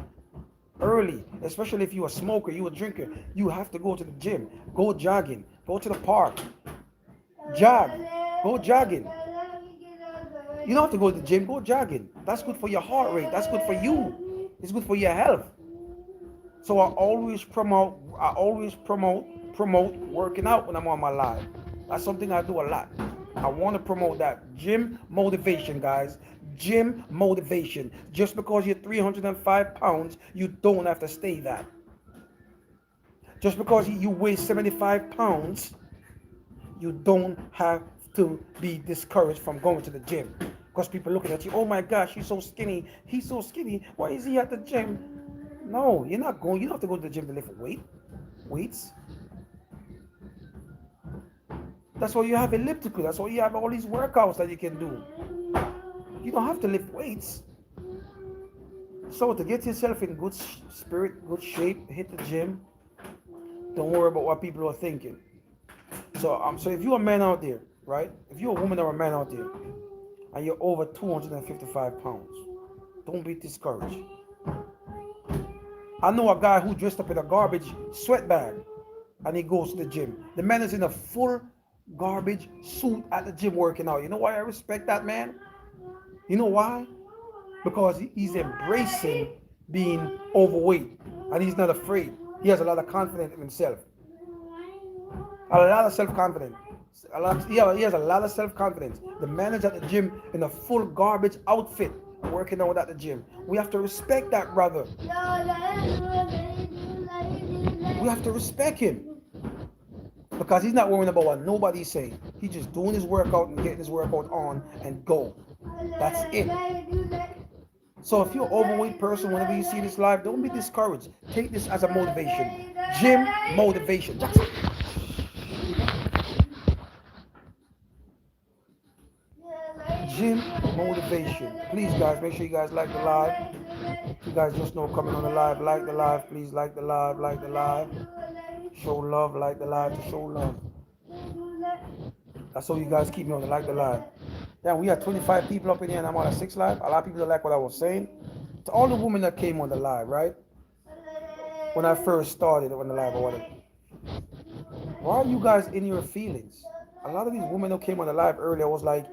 early, especially if you're a smoker, you're a drinker. You have to go to the gym, go jogging, go to the park, jog, go jogging. You don't have to go to the gym, go jogging. That's good for your heart rate. That's good for you. It's good for your health. So I always promote working out when I'm on my live. That's something I do a lot. I want to promote that. Gym motivation, guys. Gym motivation. Just because you're 305 pounds, you don't have to stay that. Just because you weigh 75 pounds, you don't have to be discouraged from going to the gym. Because people looking at you, oh my gosh, he's so skinny. He's so skinny. Why is he at the gym? No, you're not going. You don't have to go to the gym to lift weights. That's why you have elliptical. That's why you have all these workouts that you can do. You don't have to lift weights. So to get yourself in good spirit, good shape, hit the gym. Don't worry about what people are thinking. So if you're a man out there, right? If you're a woman or a man out there, and you're over 255 pounds, don't be discouraged. I know a guy who dressed up in a garbage sweat bag, and he goes to the gym. The man is in a full garbage suit at the gym working out. You know why I respect that man? You know why? Because he's embracing being overweight and he's not afraid. He has a lot of confidence in himself. A lot of self-confidence. He has a lot of self-confidence. The man is at the gym in a full garbage outfit working out at the gym. We have to respect that, brother. We have to respect him. Because he's not worrying about what nobody's saying. He's just doing his workout and getting his workout on and go. That's it. So if you're an overweight person, whenever you see this live, don't be discouraged. Take this as a motivation. Gym motivation. Jackson. Gym motivation. Please, guys, make sure you guys like the live. You guys just know coming on the live. Like the live. Please like the live. Like the live. Show love. Like the live to show love. That's all you guys keep me on the like the live. Yeah, we had 25 people up in here and I'm on a 6 live. A lot of people don't like what I was saying. To all the women that came on the live, right? When I first started on the live or whatever. Why are you guys in your feelings? A lot of these women that came on the live earlier was like,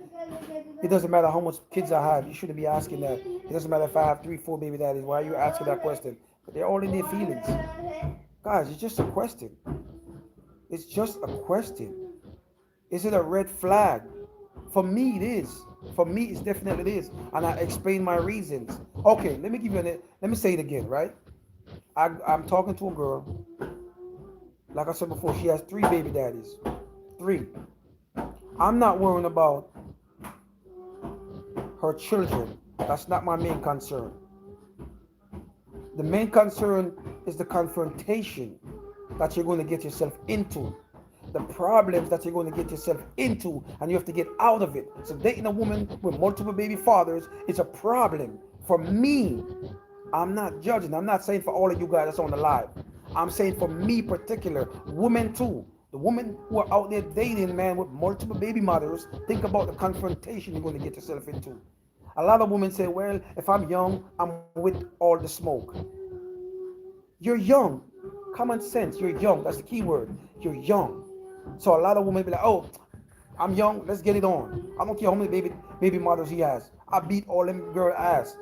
it doesn't matter how much kids I have. You shouldn't be asking that. It doesn't matter if I have 3, 4 baby daddies. Why are you asking that question? But they're all in their feelings.
Guys, it's just a question. It's just a question. Is it a red flag? For me, it is. For me, it's definitely it is. And I explain my reasons. Okay, let me give you let me say it again, right? I'm talking to a girl. Like I said before, she has three baby daddies. Three. I'm not worrying about her children. That's not my main concern. The main concern is the confrontation that you're going to get yourself into, the problems that you're going to get yourself into, and you have to get out of it. So dating a woman with multiple baby fathers is a problem. For me, I'm not judging. I'm not saying for all of you guys that's on the live. I'm saying for me particular, women too. The women who are out there dating, man, with multiple baby mothers, think about the confrontation you're going to get yourself into. A lot of women say, well, if I'm young, I'm with all the smoke. You're young. Common sense. You're young. That's the key word. You're young. So a lot of women be like, oh, I'm young. Let's get it on. I don't care how many baby mothers he has. I beat all them girl ass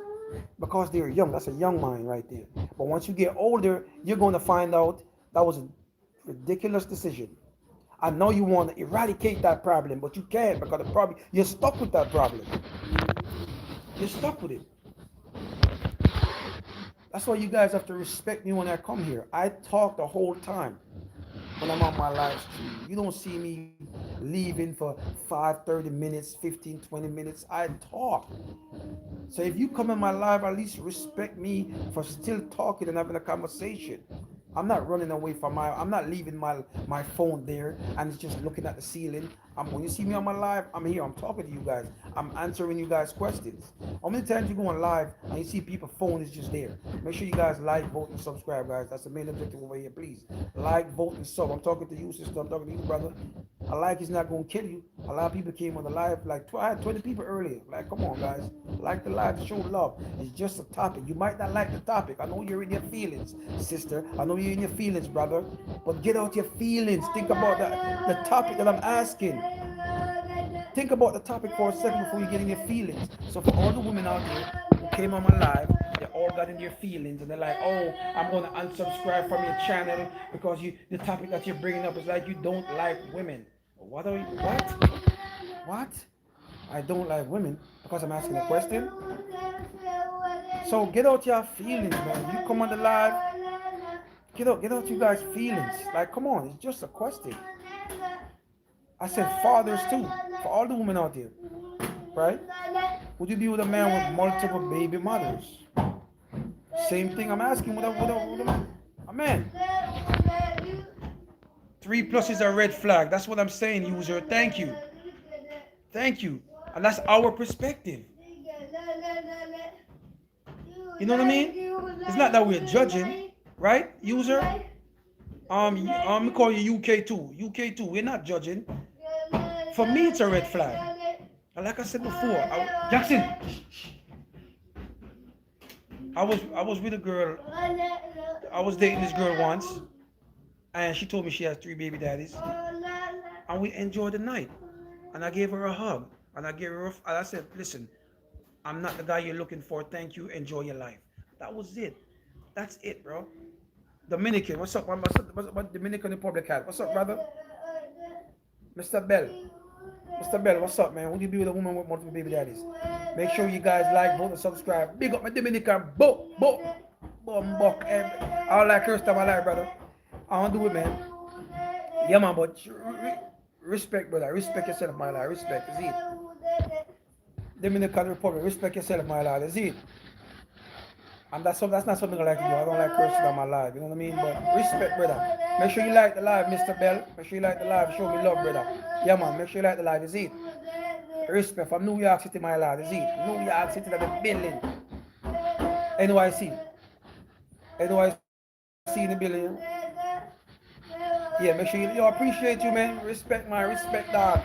because they're young. That's a young mind right there. But once you get older, you're going to find out that was a ridiculous decision. I know you want to eradicate that problem, but you can't because the problem you're stuck with that problem. You're stuck with it. That's why you guys have to respect me when I come here. I talk the whole time when I'm on my live stream. You don't see me leaving for 5, 30 minutes, 15, 20 minutes. I talk. So if you come in my live, at least respect me for still talking and having a conversation. I'm not running away from I'm not leaving my phone there and it's just looking at the ceiling. When you see me on my live, I'm here. I'm talking to you guys. I'm answering you guys' questions. How many times you go on live and you see people phone is just there? Make sure you guys like, vote, and subscribe, guys. That's the main objective over here. Please like, vote, and sub. I'm talking to you, sister. I'm talking to you, brother. A like is not gonna kill you. A lot of people came on the live, like I had 20 people earlier. Like, come on, guys, like the live, show love. It's just a topic. You might not like the topic. I know you're in your feelings, sister. I know you're in your feelings, brother. But get out your feelings. Think about the topic that I'm asking. Think about the topic for a second before you get in your feelings. So for all the women out there who came on my live, they all got in their feelings and they're like, oh, I'm gonna unsubscribe from your channel because the topic that you're bringing up is like you don't like women. What are you? What? What? I don't like women because I'm asking a question. So get out your feelings, man. You come on the live, get out you guys' feelings. Like, come on, it's just a question. I said fathers too, for all the women out there, right? Would you be with a man with multiple baby mothers? Same thing I'm asking with a man. Three plus is a red flag. That's what I'm saying, user. Thank you. Thank you. And that's our perspective. You know what I mean? It's not that we're judging, right, user? We call you UK too. UK too. We're not judging. For me, it's a red flag. And like I said before, Jackson, I was with a girl. I was dating this girl once, and she told me she has three baby daddies, and we enjoyed the night. And I gave her a hug, and and I said, listen, I'm not the guy you're looking for. Thank you. Enjoy your life. That was it. That's it, bro. Dominican, what's up? What Dominican Republic hat? What's up, brother? Mr. Bell. Mr. Bell, what's up, man? Would you be with a woman with multiple baby daddies? Make sure you guys like, vote, and subscribe. Big up my Dominican. Buck. I don't like curse time I like, brother. I don't do it, man. Yeah, man, but respect, brother. Respect yourself, my lad. Respect, is it? Dominican Republic, respect yourself, my lad. Is it? And that's not something I like to do. I don't like cursing on my live, you know what I mean? But respect, brother. Make sure you like the live, Mr. Bell. Make sure you like the live. Show me love, brother. Yeah, man. Make sure you like the live. Is it? Respect from New York City, my lad. Is it? New York City, that the building. NYC. NYC in the building. Yeah, make sure you appreciate you, man. Respect, my respect, dog.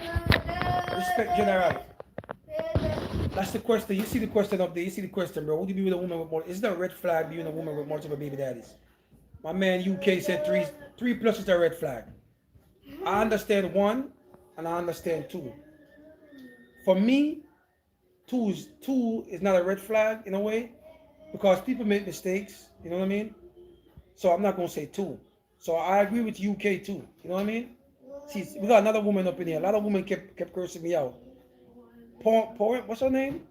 Respect, general. That's the question. You see the question up there. You see the question, bro. Would you be with a woman with more? Is there a red flag being a woman with multiple baby daddies? My man UK said three plus is a red flag. I understand one, and I understand two. For me, two is not a red flag in a way because people make mistakes. You know what I mean? So I'm not gonna say two. So I agree with UK too. You know what I mean? See, we got another woman up in here. A lot of women kept cursing me out. What's her name?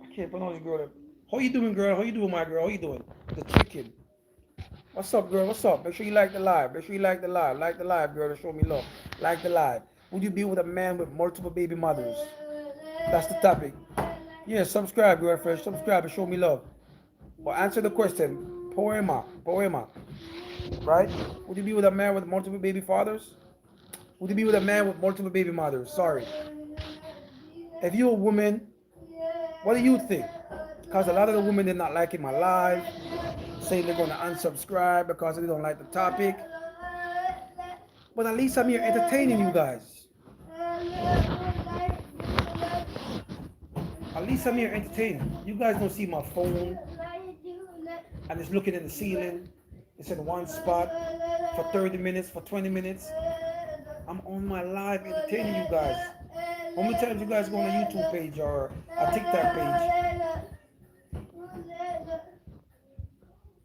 I can't pronounce the girl. How you doing, girl? How you doing, my girl? How you doing? The chicken. What's up, girl? What's up? Make sure you like the live. Make sure you like the live. Like the live, girl, to show me love. Like the live. Would you be with a man with multiple baby mothers? That's the topic. Yeah, subscribe, girlfriend. Subscribe and show me love. But answer the question. Poema. Right? Would you be with a man with multiple baby fathers? Would you be with a man with multiple baby mothers? Sorry. If you're a woman, what do you think? Because a lot of the women did not like my live, saying they're going to unsubscribe because they don't like the topic. But at least I'm here entertaining you guys. At least I'm here entertaining. You guys don't see my phone. I'm just looking at the ceiling. It's in one spot for 30 minutes, for 20 minutes. I'm on my live entertaining you guys. How many times you guys go on a YouTube page or a TikTok page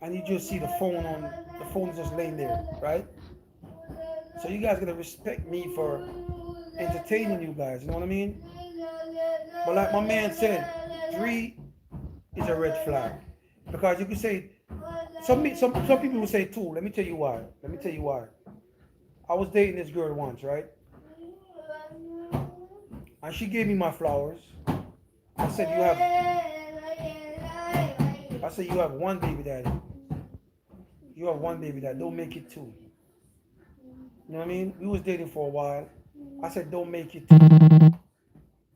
and you just see the phone is just laying there, right? So you guys gotta respect me for entertaining you guys, you know what I mean? But like my man said, 3 is a red flag. Because you can say, some people will say 2. Let me tell you why. I was dating this girl once, right? And she gave me my flowers. I said, you have one baby daddy. You have one baby daddy. Don't make it 2. You know what I mean? We was dating for a while. I said, don't make it 2.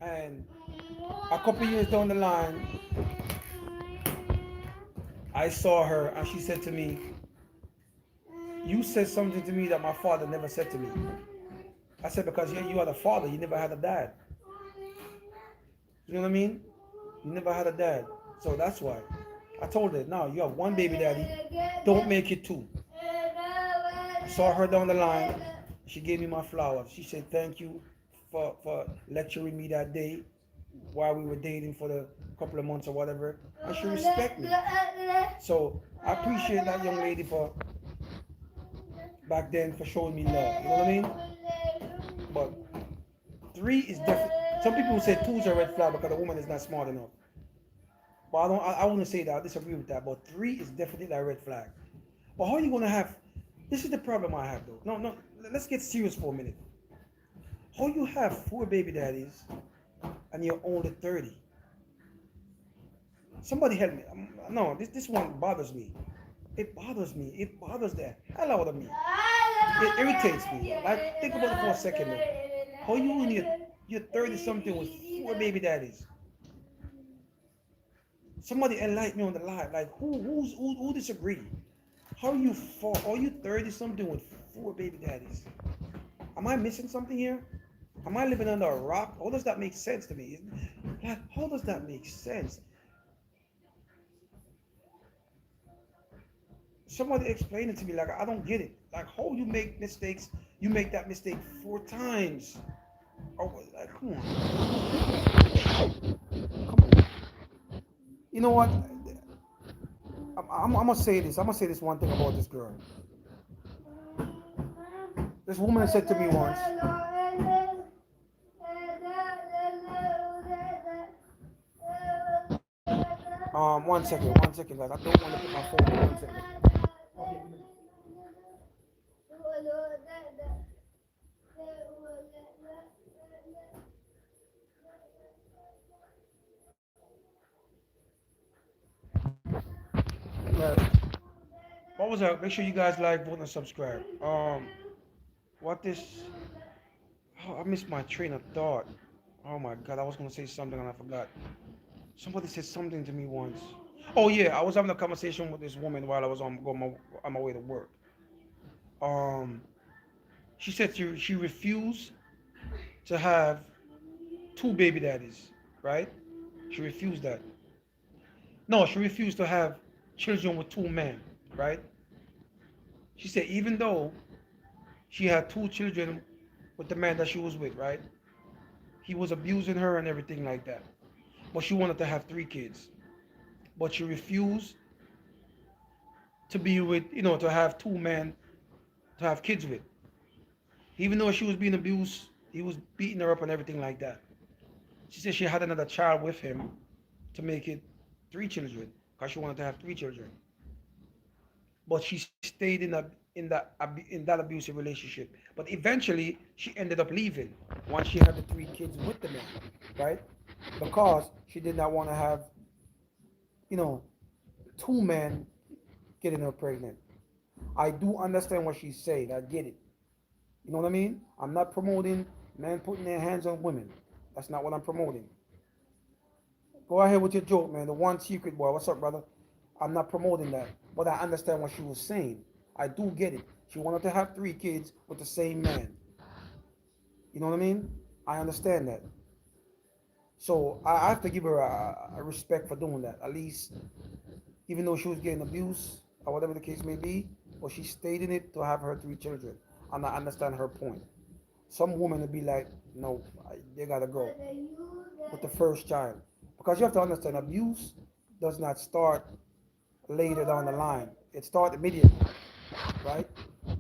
And a couple years down the line, I saw her and she said to me, you said something to me that my father never said to me. I said, because you are the father, you never had a dad. You know what I mean? You never had a dad. So that's why. I told her, no, you have one baby daddy. Don't make it 2. I saw her down the line. She gave me my flowers. She said, thank you for lecturing me that day while we were dating for the couple of months or whatever. And she respect me. So I appreciate that young lady for back then for showing me love. You know what I mean? But 3 is definitely. Some people will say 2 is a red flag because the woman is not smart enough. But I wouldn't say that. I disagree with that. But 3 is definitely a red flag. But how are you gonna have? This is the problem I have though. No. Let's get serious for a minute. How you have 4 baby daddies and you're only 30? Somebody help me. No, this one bothers me. It bothers me. It bothers the hell out of me. It irritates me. Like, think about it for a second. Though. How you when you're 30 something with 4 baby daddies? Somebody enlighten me on the live. Like, who disagree? How are you 4? Are you 30 something with 4 baby daddies? Am I missing something here? Am I living under a rock? How does that make sense to me? Like, how does that make sense? Somebody explain it to me. Like, I don't get it. Like, how you make mistakes? You make that mistake 4 times. Oh, like, come on. You know what? I'm gonna say this. I'm gonna say this one thing about this girl. This woman said to me once. One second, guys. I don't want to put my phone on. 1 second. What was that? Make sure you guys like, vote, and subscribe. What this? Oh, I missed my train of thought. Oh my God, I was gonna say something and I forgot. Somebody said something to me once. Oh yeah, I was having a conversation with this woman while I was on my way to work. Um, she said she refused to have 2 baby daddies, right? She refused that. No, she refused to have children with 2 men, right? She said even though she had 2 children with the man that she was with, right? He was abusing her and everything like that. But she wanted to have 3 kids. But she refused to be with, to have 2 men to have kids with. Even though she was being abused, he was beating her up and everything like that. She said she had another child with him to make it 3 children because she wanted to have 3 children. But she stayed in that abusive relationship. But eventually, she ended up leaving once she had the 3 kids with the man, right? Because she did not want to have, you know, 2 men getting her pregnant. I do understand what she's saying. I get it. You know what I mean? I'm not promoting men putting their hands on women. That's not what I'm promoting. Go ahead with your joke, man. The one secret boy. What's up, brother? I'm not promoting that. But I understand what she was saying. I do get it. She wanted to have 3 kids with the same man. You know what I mean? I understand that. So I have to give her a respect for doing that. At least, even though she was getting abused or whatever the case may be, but she stayed in it to have her 3 children. And I understand her point. Some women would be like, no, they gotta go with the first child. Because you have to understand, abuse does not start later down the line. It starts immediately, right?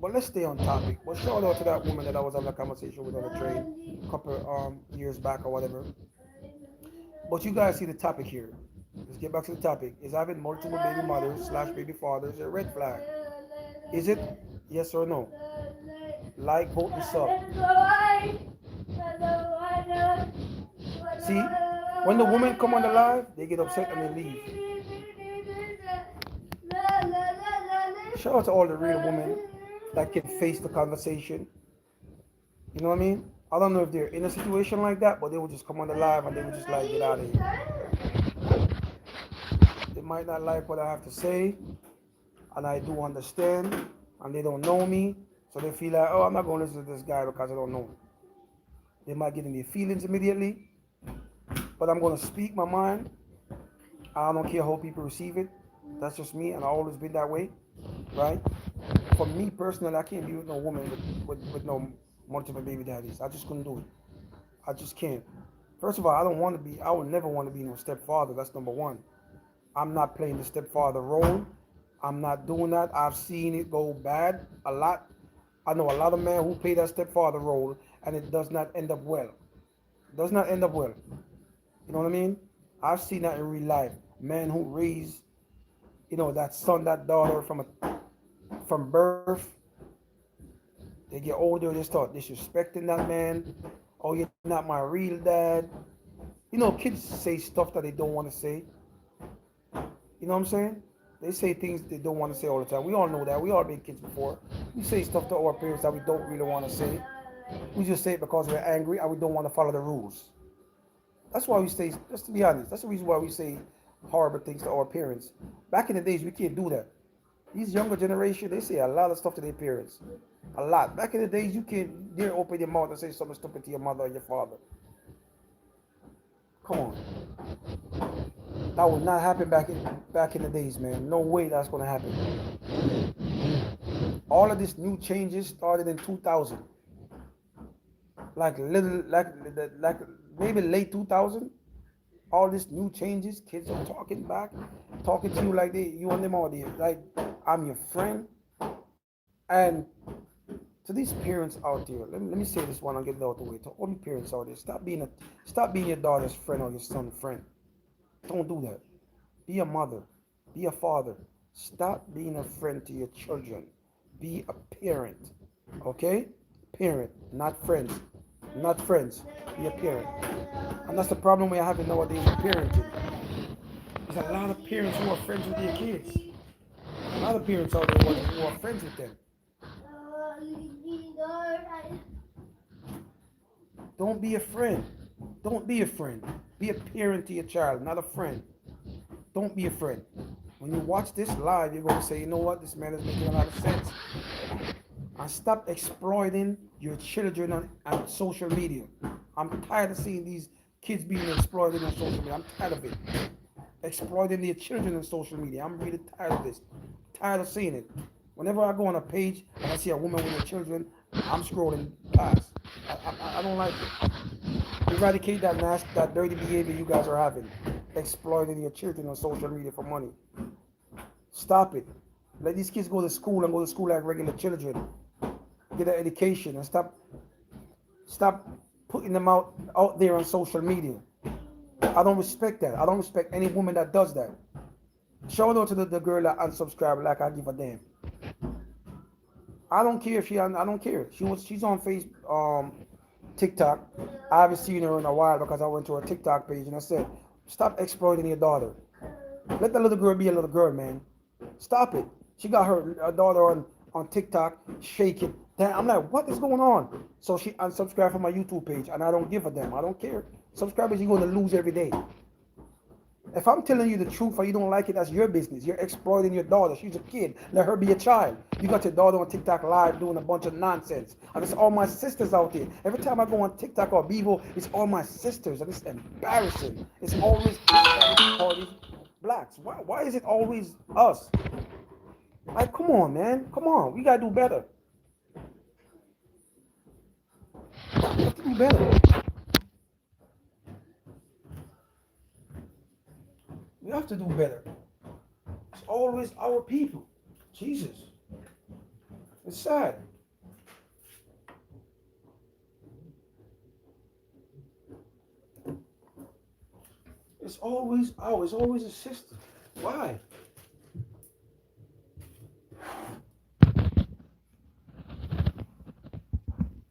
But let's stay on topic. But shout out to that woman that I was having a conversation with on the train a couple years back or whatever. But you guys see the topic here. Let's get back to the topic. Is having multiple baby mothers slash baby fathers a red flag? Is it? Yes or no? Like, vote this up. See, when the women come on the live, they get upset and they leave. Shout out to all the real women that can face the conversation. You know what I mean? I don't know if they're in a situation like that, but they would just come on the live and they would just like get out of here. They might not like what I have to say, and I do understand, and they don't know me, so they feel like, oh, I'm not going to listen to this guy because I don't know him. They might get in their feelings immediately, but I'm going to speak my mind. I don't care how people receive it. That's just me, and I've always been that way, right? For me personally, I can't be with no woman with no multiple baby daddies. I just couldn't do it. I just can't. First of all, I would never want to be no stepfather. That's number one. I'm not playing the stepfather role. I'm not doing that. I've seen it go bad a lot. I know a lot of men who play that stepfather role, and it does not end up well. It does not end up well. You know what I mean? I've seen that in real life. Men who raise, that son, that daughter from birth. They get older, they start disrespecting that man. Oh, you're not my real dad. Kids say stuff that they don't want to say. You know what I'm saying? They say things they don't want to say all the time. We all know that. We all been kids before. We say stuff to our parents that we don't really want to say. We just say it because we're angry and we don't want to follow the rules. That's why we say, just to be honest, that's the reason why we say horrible things to our parents. Back in the days, we can't do that. These younger generation, they say a lot of stuff to their parents. A lot. Back in the days, you can't dare open your mouth and say something stupid to your mother or your father. Come on. That would not happen back in the days, man. No way that's gonna happen. All of these new changes started in 2000. Like maybe late 2000. All these new changes, kids are talking back, talking to you like you and them all there. Like, I'm your friend. And to these parents out there, let me say this one and get it out the way. To all the parents out there, stop being your daughter's friend or your son's friend. Don't do that. Be a mother. Be a father. Stop being a friend to your children. Be a parent. Okay? Parent, not friends. Not friends. Be a parent. And that's the problem we're having nowadays with parenting. There's a lot of parents who are friends with their kids. A lot of parents out there who are friends with them. Don't be a friend. Don't be a friend. Be a parent to your child, not a friend. Don't be a friend. When you watch this live, you're going to say, you know what, this man is making a lot of sense. And stop exploiting your children on social media. I'm tired of seeing these kids being exploited on social media. I'm tired of it. Exploiting their children on social media. I'm really tired of this. Tired of seeing it. Whenever I go on a page and I see a woman with her children, I'm scrolling past. I don't like it. Eradicate that dirty behavior you guys are having. Exploiting your children on social media for money. Stop it. Let these kids go to school and go to school like regular children. get an education, and stop putting them out there on social media. I don't respect that. I don't respect any woman that does that. Shout out to the girl that unsubscribed like I give a damn. I don't care if I don't care. She's on TikTok. I haven't seen her in a while because I went to her TikTok page and I said, stop exploiting your daughter. Let the little girl be a little girl, man. Stop it. She got her daughter on TikTok shaking. Damn, I'm like, what is going on? So she unsubscribed from my YouTube page and I don't give a damn. I don't care. Subscribers you're going to lose every day. If I'm telling you the truth or you don't like it, that's your business. You're exploiting your daughter. She's a kid. Let her be a child. You got your daughter on TikTok live doing a bunch of nonsense. And it's all my sisters out there. Every time I go on TikTok or Bevo, it's all my sisters. And it's embarrassing. It's always parties, blacks. Why is it always us? Like, come on, man. Come on. We got to do better. We have to do better. We have to do better. It's always our people. Jesus. It's sad. It's always it's always a sister. Why?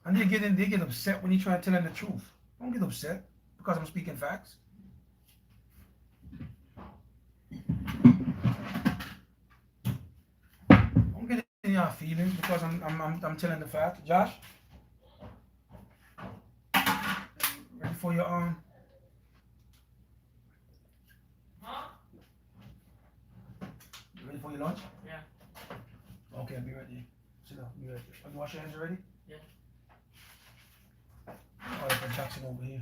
And they get upset when you try to tell them the truth. Don't get upset because I'm speaking facts. Don't get in your feelings because I'm telling the fact. Josh, ready for your ready for your lunch?
Yeah.
Okay, I'll be ready. Sit down. Be ready. Have you washed your hands already?
Yeah.
All right, for Jackson over here.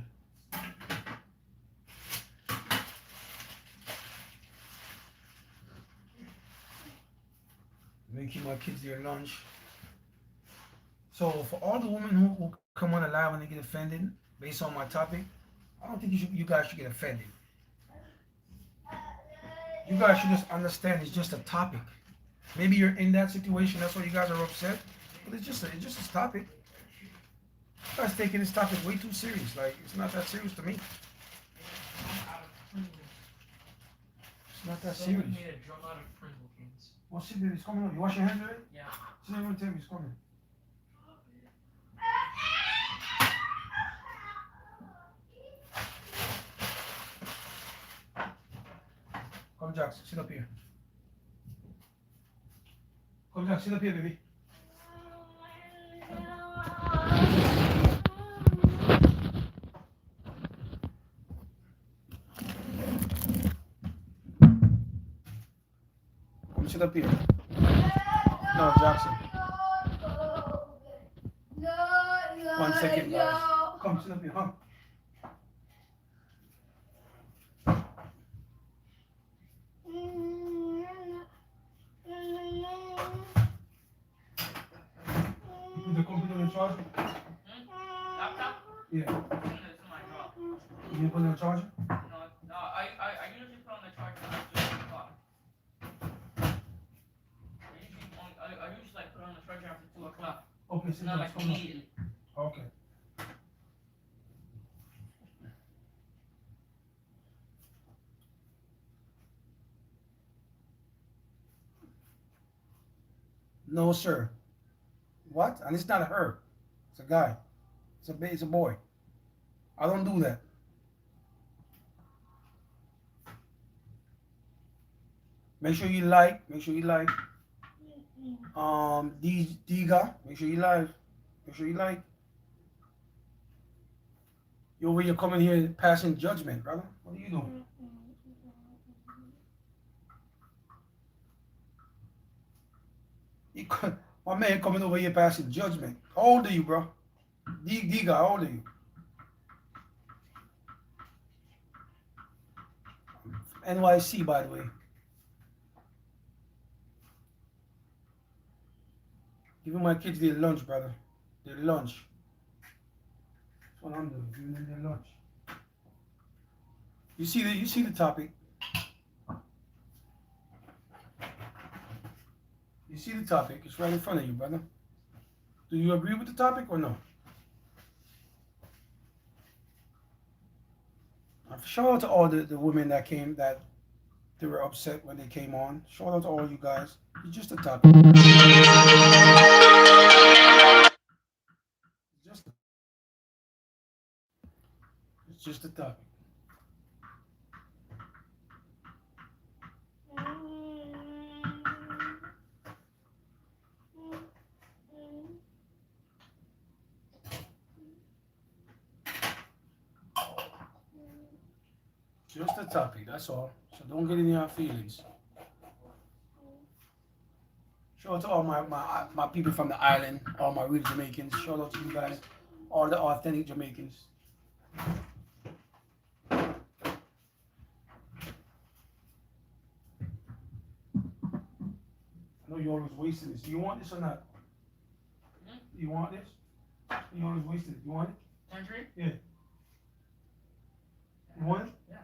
Making my kids their lunch. So for all the women who come on the live and they get offended based on my topic, I don't think you guys should get offended. You guys should just understand it's just a topic. Maybe you're in that situation, that's why you guys are upset. But it's just a topic. You guys taking this topic way too serious. Like, it's not that serious to me. It's not that serious.
Someone made a drum out of Pringles cans.
Well, see, baby, it's coming up. You wash your hands already?
Yeah.
See, everyone tell me it's coming. Come, Jax, sit up here. Come, Jax, sit up here, baby. Come, sit up here. No, Jackson. 1 second, guys. Come, sit up here, huh? You put the computer in charge?
Laptop?
Yeah.
It's in my drawer.
You didn't put it in charge?
No, I usually put on the charger after 2 o'clock. I usually like put on the charger after 2 o'clock.
Okay,
It's
sit
not
down.
like
Come on.
immediately.
Okay. No, sir. What? And it's not a her. It's a guy. It's a boy. I don't do that. Make sure you like. Diga. Make sure you like. You're coming here passing judgment, brother. What are you doing? My man coming over here passing judgment. How old are you, bro? Diga, how old are you? NYC, by the way. Giving my kids their lunch, brother. Their lunch. That's what I'm doing. Giving them their lunch. You see the topic. You see the topic. It's right in front of you, brother.
Do you agree with the topic or no? Shout out to all the women that came, that they were upset when they came on. Shout out to all you guys. It's just a topic. It's just a, it's just a topic. Just a topic, that's all. So don't get in your feelings. Shout out to all my people from the island, all my real Jamaicans. Shout out to you guys, all the authentic Jamaicans. I know you're always wasting this. Do you want this or not?
Hmm?
You want this? You always wasting it. You want it?
Tangerine?
Yeah. You want it?
Yeah.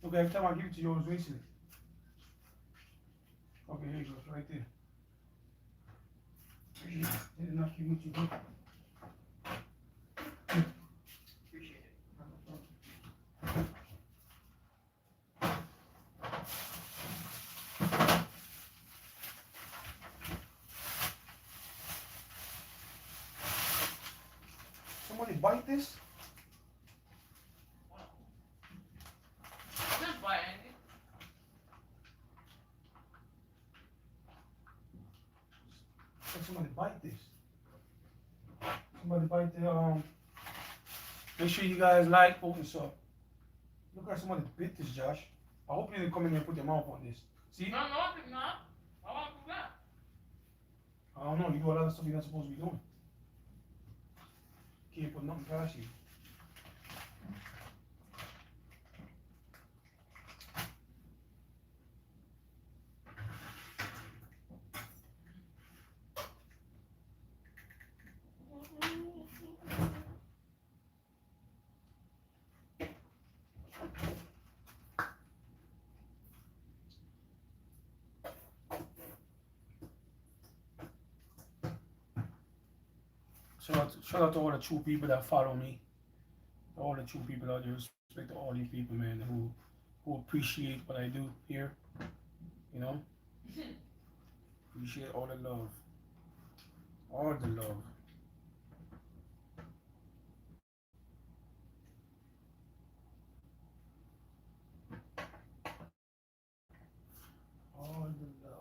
Okay, every time I give it to you, you're always wasting it. Okay, here you go. It's right there. Did enough you what you do.
Appreciate it.
Somebody bite this?
Wow. Just buy anything.
Let somebody bite this. Somebody bite the Make sure you guys like, open this up. Look like somebody bit this, Josh. I hope you didn't come in here and put your mouth on this. See?
No, I think not. I want to do that.
I don't know. You do a lot of stuff you're not supposed to be doing. Can't put nothing past you. Shout out to all the true people that follow me. All the true people out there. Respect to all these people, man, who appreciate what I do here. You know? Appreciate all the love. All the love. All the love.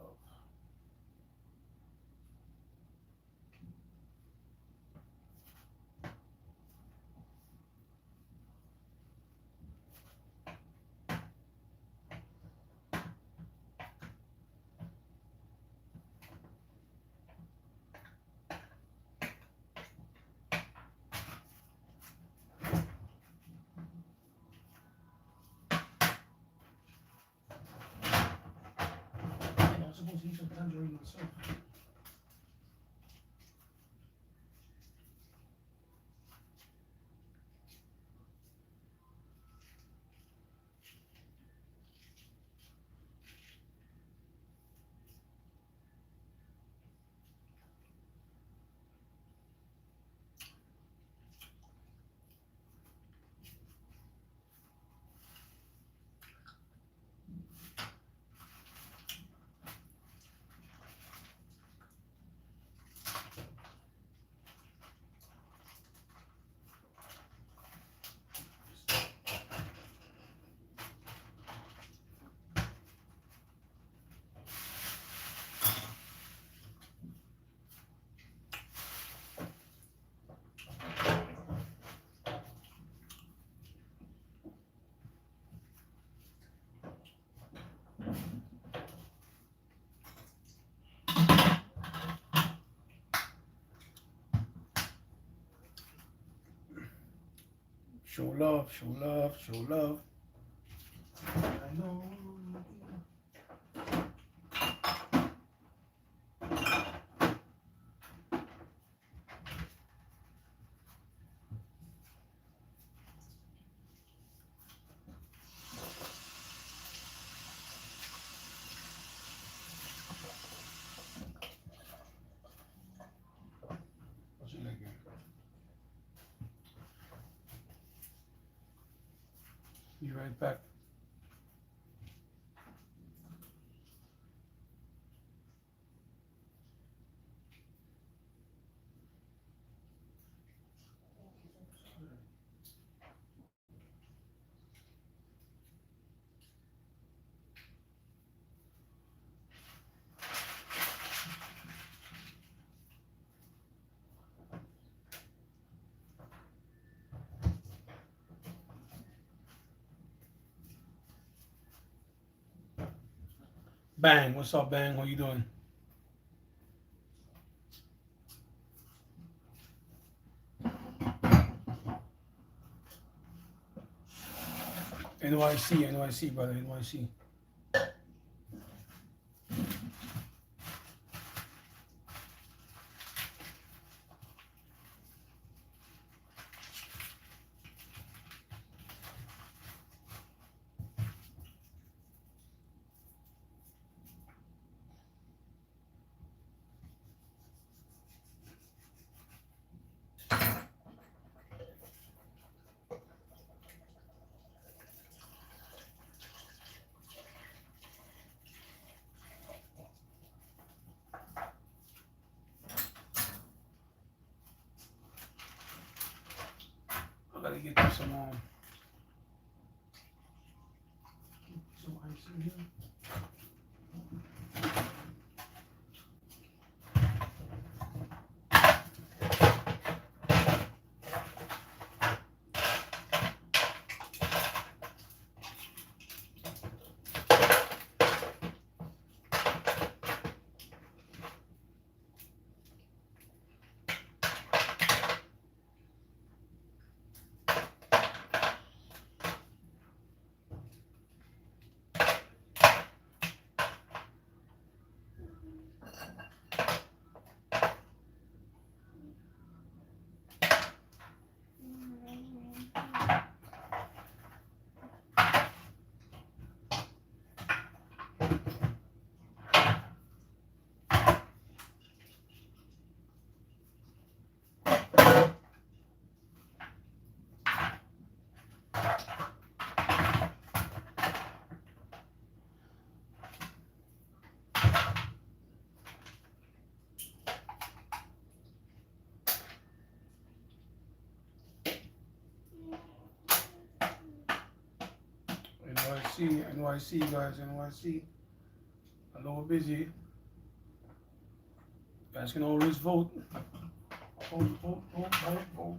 I'm supposed to eat some tangerine myself. Show love, show love, show love. I know. right back. Bang, what's up, Bang? How you doing? NYC, NYC, brother, NYC. I gotta get you some ice in here. NYC, NYC, guys, NYC. A little busy. You guys can always vote. Vote, vote, vote, vote, vote.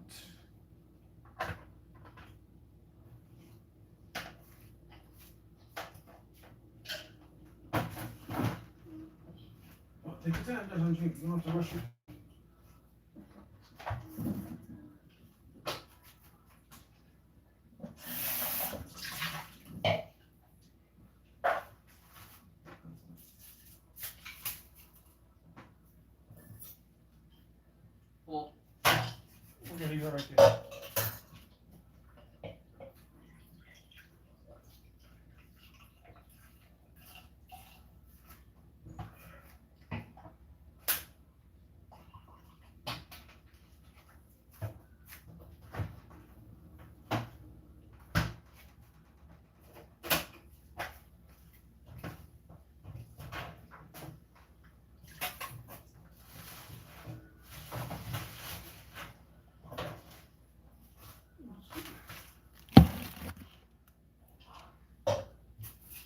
Oh, take your time, just drink. You don't have to rush it.
Well,
Okay, leave that right there.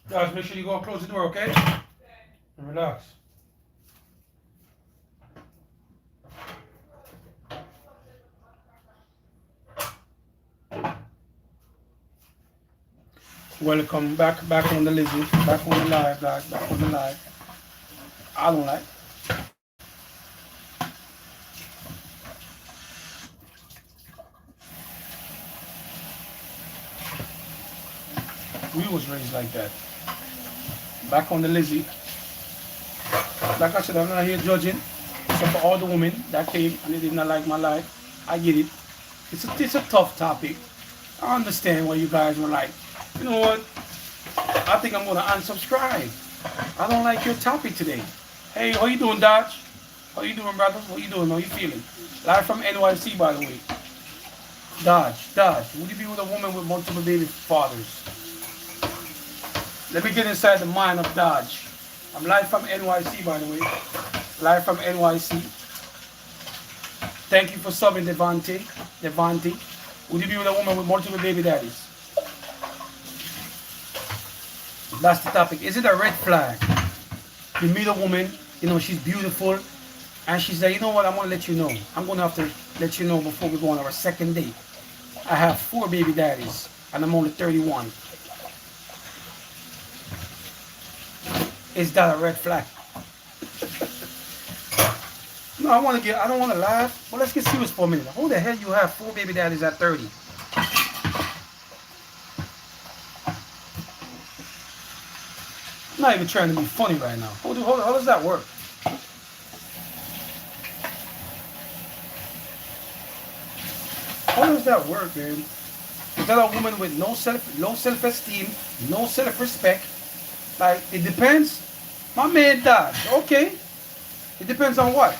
Guys, make sure you go and close the door, okay? And relax. Welcome back on the Lizzie, back on the live, guys, back on the live. I don't like. We was raised like that. Back on the Lizzie. Like I said, I'm not here judging. Except for all the women that came and they did not like my life. I get it. It's a tough topic. I understand why you guys were like, you know what? I think I'm gonna unsubscribe. I don't like your topic today. Hey, how you doing, Dodge? How you doing, brother? How you doing? How you feeling? Live from NYC, by the way. Dodge. Would you be with a woman with multiple baby fathers? Let me get inside the mind of Dodge. I'm live from NYC, by the way. Live from NYC. Thank you for subbing, Devante. Devante. Would you be with a woman with multiple baby daddies? That's the topic. Is it a red flag? You meet a woman, you know, she's beautiful, and she's like, you know what, I'm going to let you know. I'm going to have to let you know before we go on our second date. I have 4 baby daddies, and I'm only 31. Is that a red flag? No, I don't want to laugh, but let's get serious for a minute. Who the hell you have 4 baby daddies at 30? I'm not even trying to be funny right now. How does that work? How does that work, man? Is that a woman with low self-esteem, no self-respect? Like, it depends. My man died. Okay. It depends on what?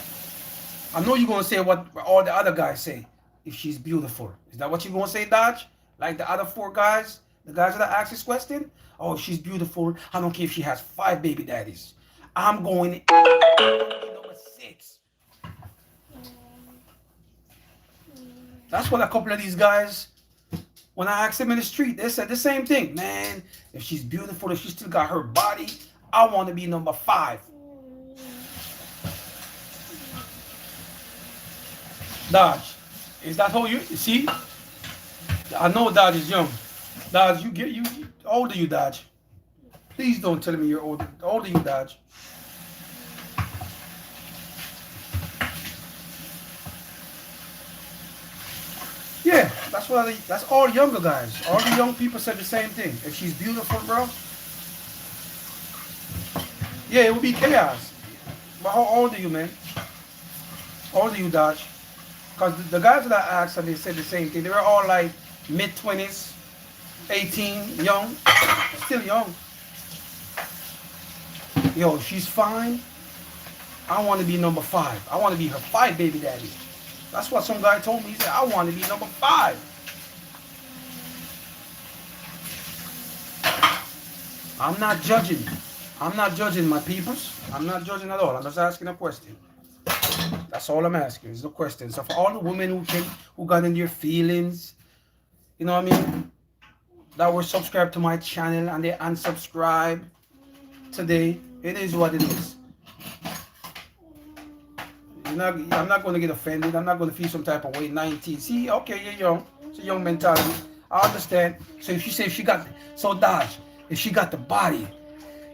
I know you're going to say what all the other guys say. If she's beautiful. Is that what you're going to say, Dodge? Like the other 4 guys? The guys that asked this question? Oh, she's beautiful. I don't care if she has 5 baby daddies. I'm going number 6. That's what a couple of these guys, when I asked them in the street, they said the same thing. Man, if she's beautiful, if she still got her body, I want to be number 5. Dodge, is that how you see? I know Dodge is young. Dodge, how old are you, Dodge? Please don't tell me you're old. How old are you, Dodge? Yeah, that's all younger guys. All the young people said the same thing. If she's beautiful, bro. Yeah, it would be chaos. But how old are you, man? How old are you, Dodge? Because the guys that I asked, they said the same thing. They were all like mid-20s, 18, young, still young. Yo, she's fine. I want to be number 5. I want to be her 5 baby daddy. That's what some guy told me. He said, I want to be number 5. I'm not judging. I'm not judging my peoples. I'm not judging at all. I'm just asking a question. That's all I'm asking is a question. So for all the women who got in their feelings, you know what I mean, that were subscribed to my channel and they unsubscribe today, it is what it is. I'm not going to get offended. I'm not going to feel some type of way. 19. See, okay, you're young. It's a young mentality. I understand. So if you say Dodge, if she got the body,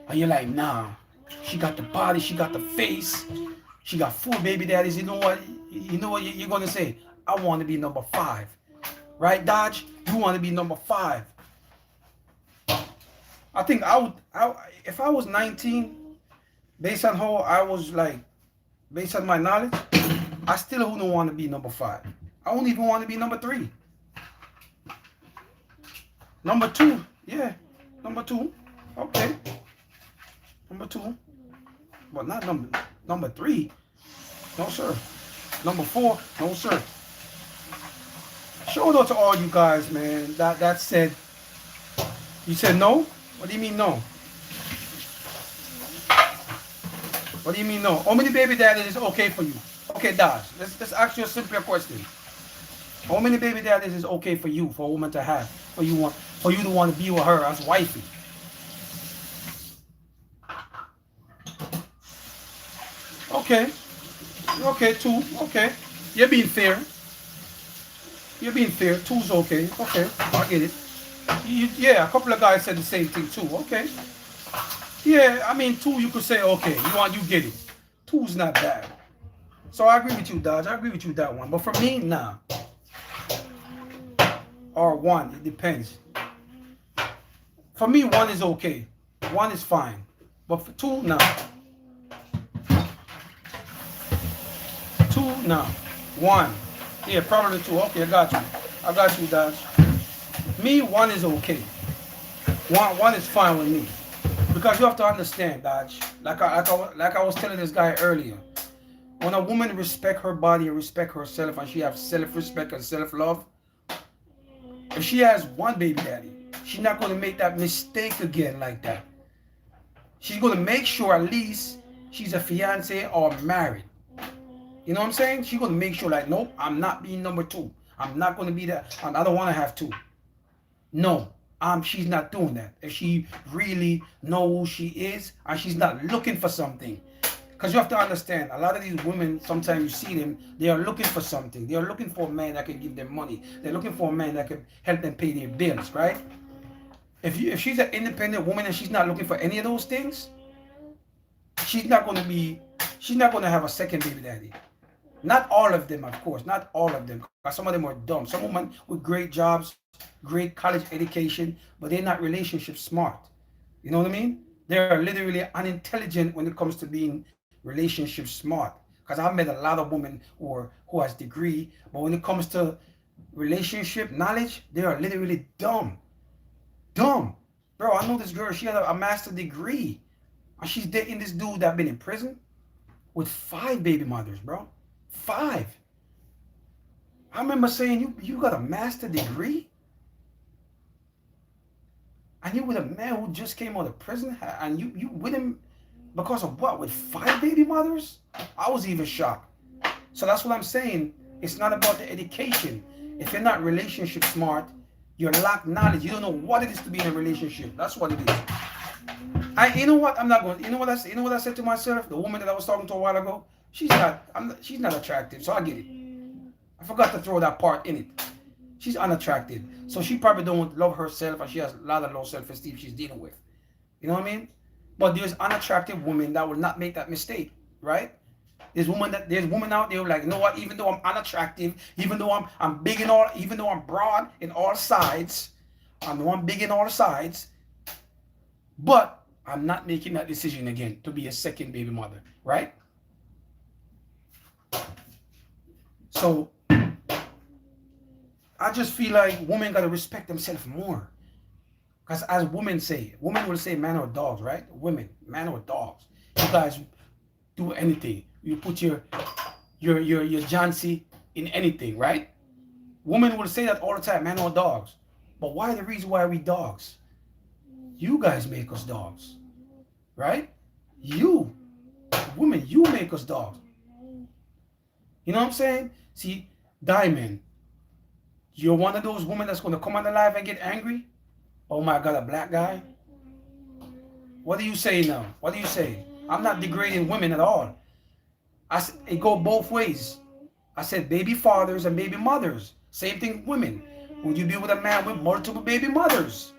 and you're like, nah, she got the body, she got the face, she got 4 baby daddies, you know what you're going to say? I want to be number 5. Right, Dodge? You want to be number 5. I think if I was 19, based on how I was like, based on my knowledge, I still wouldn't want to be number 5. I wouldn't even want to be number 3. Number 2, yeah. Number 2, okay. Number 2, but not number 3. No, sir. Number 4, no, sir. Shout out to all you guys, man. That said, you said no? What do you mean no? What do you mean no? How many baby daddies is okay for you? Okay, Dodge, let's ask you a simpler question. How many baby daddies is okay for you, for a woman to have, for you to want to be with her as wifey? Okay. Okay, 2. Okay. You're being fair. You're being fair. 2's okay. Okay, I get it. Yeah, a couple of guys said the same thing too. Okay. Yeah, I mean 2 you could say okay. You get it. 2's not bad. So I agree with you, Dodge. I agree with you with that one. But for me, nah. Or 1, it depends. For me, 1 is okay. 1 is fine. But for 2, nah. 2, nah. 1. Yeah, probably 2. Okay, I got you, Dodge. Me, 1 is okay. 1 is fine with me. Because you have to understand, Dodge. Like I was telling this guy earlier. When a woman respect her body and respect herself and she has self-respect and self-love, if she has 1 baby daddy,
She's not going to make that mistake again like that. She's going to make sure at least she's a fiance or married. You know what I'm saying? She's going to make sure like, nope, I'm not being number two. I'm not going to be that. I don't want to have two. No, she's not doing that. If she really knows who she is and she's not looking for something. Because you have to understand, a lot of these women, sometimes you see them, they are looking for something. They are looking for a man that can give them money. They're looking for a man that can help them pay their bills, right? If she's an independent woman and she's not looking for any of those things, she's not going to have a second baby daddy. Not all of them, of course, not all of them. Because some of them are dumb. Some women with great jobs, great college education, but they're not relationship smart. You know what I mean? They're literally unintelligent when it comes to being relationship smart. Because I've met a lot of women who has degree, but when it comes to relationship knowledge, they are literally dumb. Dumb. Bro, I know this girl, she has a master's degree. And she's dating this dude that been in prison with 5 baby mothers, bro. 5. I remember saying, you got a master's degree? And you with a man who just came out of prison? And you with him because of what? With 5 baby mothers? I was even shocked. So that's what I'm saying. It's not about the education. If you're not relationship smart, you lack knowledge. You don't know what it is to be in a relationship. That's what it is. You know what? I'm not going. You know what I said to myself? The woman that I was talking to a while ago. She's not attractive. So I get it. I forgot to throw that part in it. She's unattractive. So she probably don't love herself, and she has a lot of low self-esteem she's dealing with. You know what I mean? But there's unattractive women that will not make that mistake, right? There's women out there like, you know what? Even though I'm unattractive, even though I'm big in all, even though I'm broad in all sides, I know I'm big in all sides, but I'm not making that decision again to be a second baby mother, right? So I just feel like women gotta respect themselves more. Because as women will say man or dogs, right? Women, man or dogs. You guys do anything. You put your Jancy in anything, right? Women will say that all the time, man or dogs. But why the reason why we dogs? You guys make us dogs, right? You, women, you make us dogs. You know what I'm saying? See, Diamond, you're one of those women that's going to come on the live and get angry? Oh my God, a black guy? What do you say now? What do you say? I'm not degrading women at all. It go both ways. I said baby fathers and baby mothers. Same thing with women. Would you be with a man with multiple baby mothers?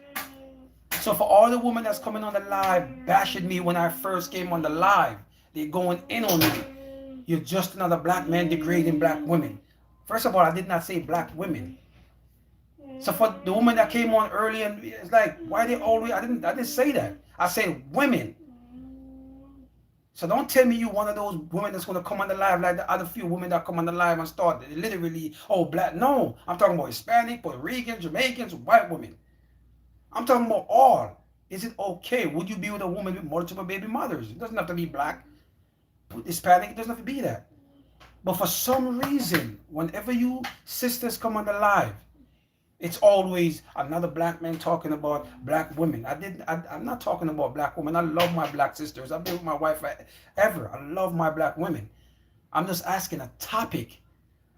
So for all the women that's coming on the live, bashing me when I first came on the live, they're going in on me. You're just another black man degrading black women. First of all, I did not say black women. So for the woman that came on early, and it's like, why they always, I didn't say that. I said women. So don't tell me you one of those women that's going to come on the live like the other few women that come on the live and start literally, oh, black. No, I'm talking about Hispanic, Puerto Rican, Jamaicans, white women. I'm talking about all. Is it okay? Would you be with a woman with multiple baby mothers? It doesn't have to be black. Hispanic, it doesn't have to be that. But for some reason, whenever you sisters come on the live, it's always another black man talking about black women. I'm not talking about black women. I love my black sisters. I've been with my wife forever. I love my black women. I'm just asking a topic.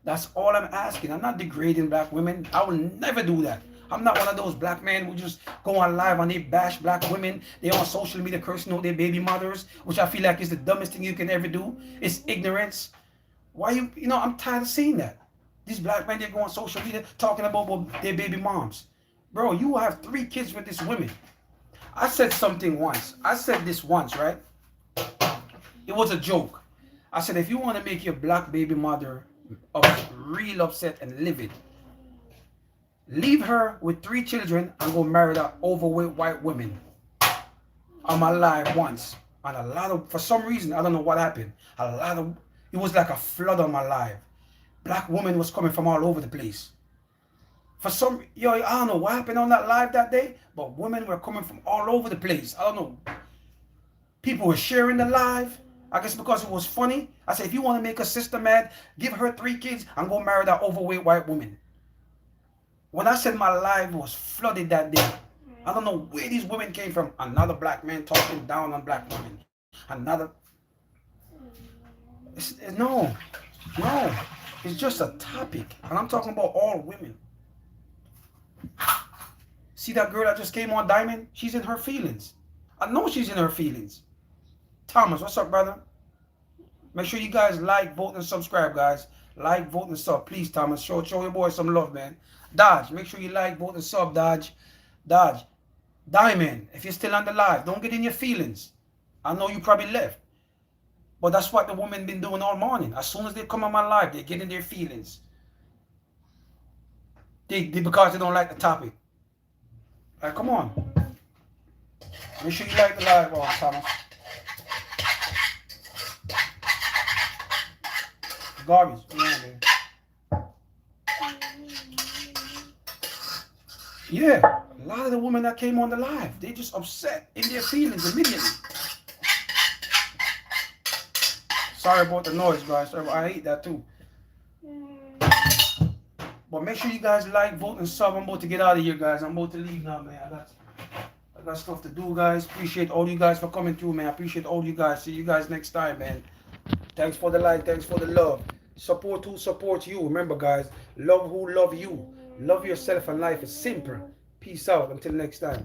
That's all I'm asking. I'm not degrading black women. I will never do that. I'm not one of those black men who just go on live and they bash black women. They on social media cursing out their baby mothers, which I feel like is the dumbest thing you can ever do. It's ignorance. Why I'm tired of seeing that. These black men, they go on social media talking about their baby moms. Bro, you have 3 kids with this woman. I said something once. I said this once, right? It was a joke. I said, if you want to make your black baby mother real upset and livid, leave her with 3 children and go marry that overweight white woman. On my live once. And for some reason, I don't know what happened. It was like a flood on my live. Black woman was coming from all over the place. I don't know what happened on that live that day, but women were coming from all over the place. I don't know. People were sharing the live. I guess because it was funny. I said, if you want to make a sister mad, give her 3 kids and go marry that overweight white woman. When I said my live was flooded that day, I don't know where these women came from. Another black man talking down on black women. Another. No. No. It's just a topic. And I'm talking about all women. See that girl that just came on Diamond? She's in her feelings. I know she's in her feelings. Thomas, what's up, brother? Make sure you guys like, vote, and subscribe, guys. Like, vote, and sub. Please, Thomas. Show your boy some love, man. Dodge, make sure you like, vote, and sub, Dodge. Dodge. Diamond, if you're still on the live, don't get in your feelings. I know you probably left. But that's what the women been doing all morning. As soon as they come on my live, they get in their feelings. Because they don't like the topic. All right, come on. Make sure you like the live, Thomas. Garbage. Yeah, a lot of the women that came on the live, they just upset in their feelings immediately. Sorry about the noise, guys. I hate that too. But make sure you guys like, vote, and sub. I'm about to get out of here, guys. I'm about to leave now, man. I got stuff to do, guys. Appreciate all you guys for coming through, man. I appreciate all you guys. See you guys next time, man. Thanks for the like. Thanks for the love. Support who supports you. Remember, guys, love who love you. Love yourself, and life is simple. Peace out. Until next time.